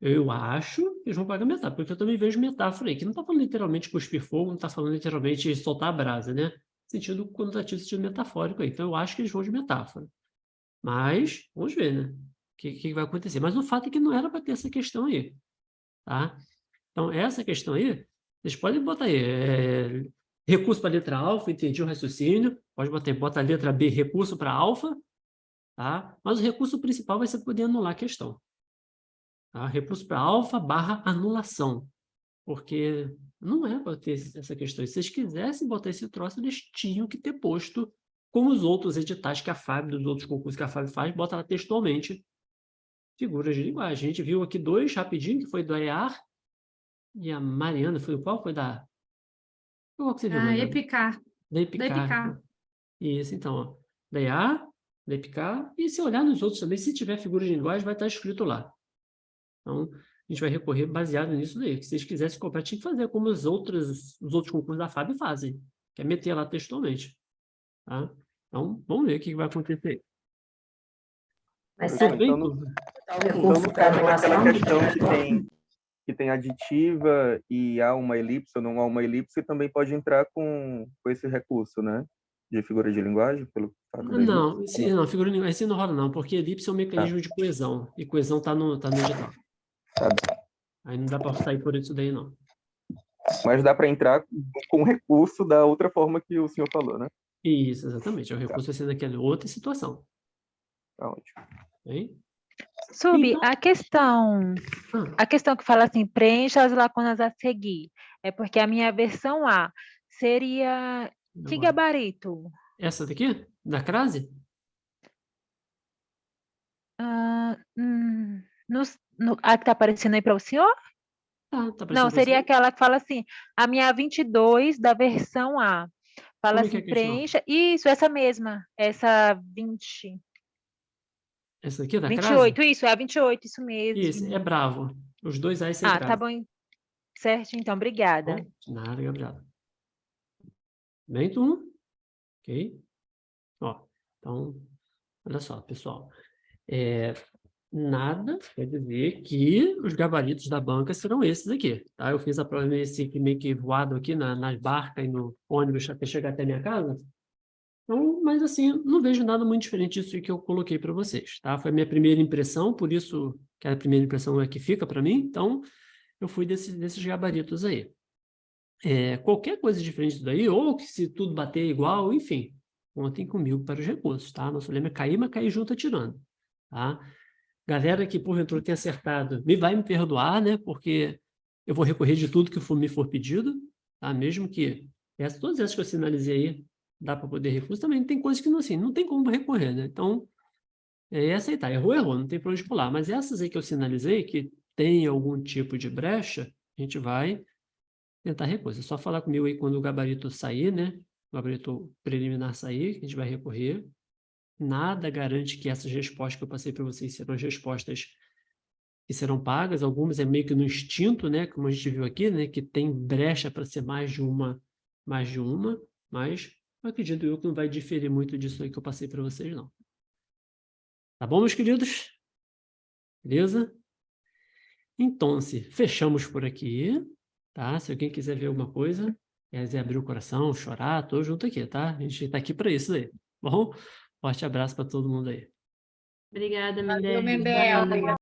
Eu acho que eles vão pagar metade, porque eu também vejo metáfora aí, que não está falando literalmente cuspir fogo, não está falando literalmente soltar a brasa, né? Sentido conotativo, sentido metafórico aí. Então, eu acho que eles vão de metáfora. Mas, vamos ver, né? O que vai acontecer. Mas o fato é que não era para ter essa questão aí, tá? Então, essa questão aí, vocês podem botar aí, recurso para a letra alfa, entendi o raciocínio, pode botar a letra B, recurso para alfa, tá? Mas o recurso principal vai ser poder anular a questão. Tá? Recurso para alfa / anulação, porque não é para ter essa questão. Se vocês quisessem botar esse troço, eles tinham que ter posto, como os outros editais que a FAB, dos outros concursos que a FAB faz, bota lá textualmente figuras de linguagem. A gente viu aqui dois rapidinho, que foi do EAR e a Mariana, foi o qual? Foi da... Qual que você viu, Mariana? Epicar. Da Epicar. Isso, então, ó. Da EAR, da Epicar, e se olhar nos outros também, se tiver figura de linguagem, vai estar escrito lá. Então, a gente vai recorrer baseado nisso daí. Se vocês quisessem comprar, tinha que fazer como os outros concursos da FAB fazem, que é meter lá textualmente. Tá? Então, vamos ver o que vai acontecer. Mas então, no caso daquela questão que tem aditiva e há uma elipse ou não há uma elipse, também pode entrar com esse recurso, né? De figura de linguagem, pelo fato da não, figura de linguagem assim não rola não, porque elipse é um mecanismo de coesão, e coesão está no edital. Aí não dá para sair por isso daí, não. Mas dá para entrar com recurso da outra forma que o senhor falou, né? Isso, exatamente. O recurso vai ser naquela outra situação. Tá ótimo. Bem? Sub, a questão que fala assim, preencha as lacunas a seguir, é porque a minha versão A seria que gabarito? Essa daqui? Da crase? A que está aparecendo aí para o senhor? Não, seria aquela que fala assim, a minha 22 da versão A. Fala assim, preencha. Isso, essa mesma. Essa 20. Essa daqui é da 28, crase? isso, é a 28, isso mesmo. Isso, é bravo. Os dois A's sem crase. Tá bom. Certo, então, obrigada. Bom, nada, Gabriela. Bem, turma? Ok? Ó, então, olha só, pessoal. Nada quer dizer que os gabaritos da banca serão esses aqui, tá? Eu fiz a prova meio que voado aqui nas barcas e no ônibus até chegar até a minha casa. Então, mas assim, não vejo nada muito diferente disso que eu coloquei para vocês, tá? Foi a minha primeira impressão, por isso que a primeira impressão é que fica para mim, então eu fui desses gabaritos aí. Qualquer coisa diferente disso daí, ou que se tudo bater igual, enfim, contem comigo para os recursos, tá? Nosso lema é cair, mas cair junto atirando, tá? Galera que porventura tenha acertado, vai me perdoar, né? Porque eu vou recorrer de tudo que me for pedido, tá? Mesmo que todas essas que eu sinalizei aí, dá para poder recurso, também tem coisas que não tem como recorrer, né? Então, essa aí tá, errou, não tem para onde pular. Mas essas aí que eu sinalizei, que tem algum tipo de brecha, a gente vai tentar recurso. É só falar comigo aí quando o gabarito sair, né? O gabarito preliminar sair, que a gente vai recorrer. Nada garante que essas respostas que eu passei para vocês serão as respostas que serão pagas, algumas é meio que no instinto, né, como a gente viu aqui, né, que tem brecha para ser mais de uma, mas eu acredito eu que não vai diferir muito disso aí que eu passei para vocês, não. Tá bom, meus queridos? Beleza? Então, fechamos por aqui, tá? Se alguém quiser ver alguma coisa, quiser abrir o coração, chorar, tô junto aqui, tá? A gente tá aqui para isso aí, bom? Forte abraço para todo mundo aí. Obrigada, Valeu, Mindé. Mindé.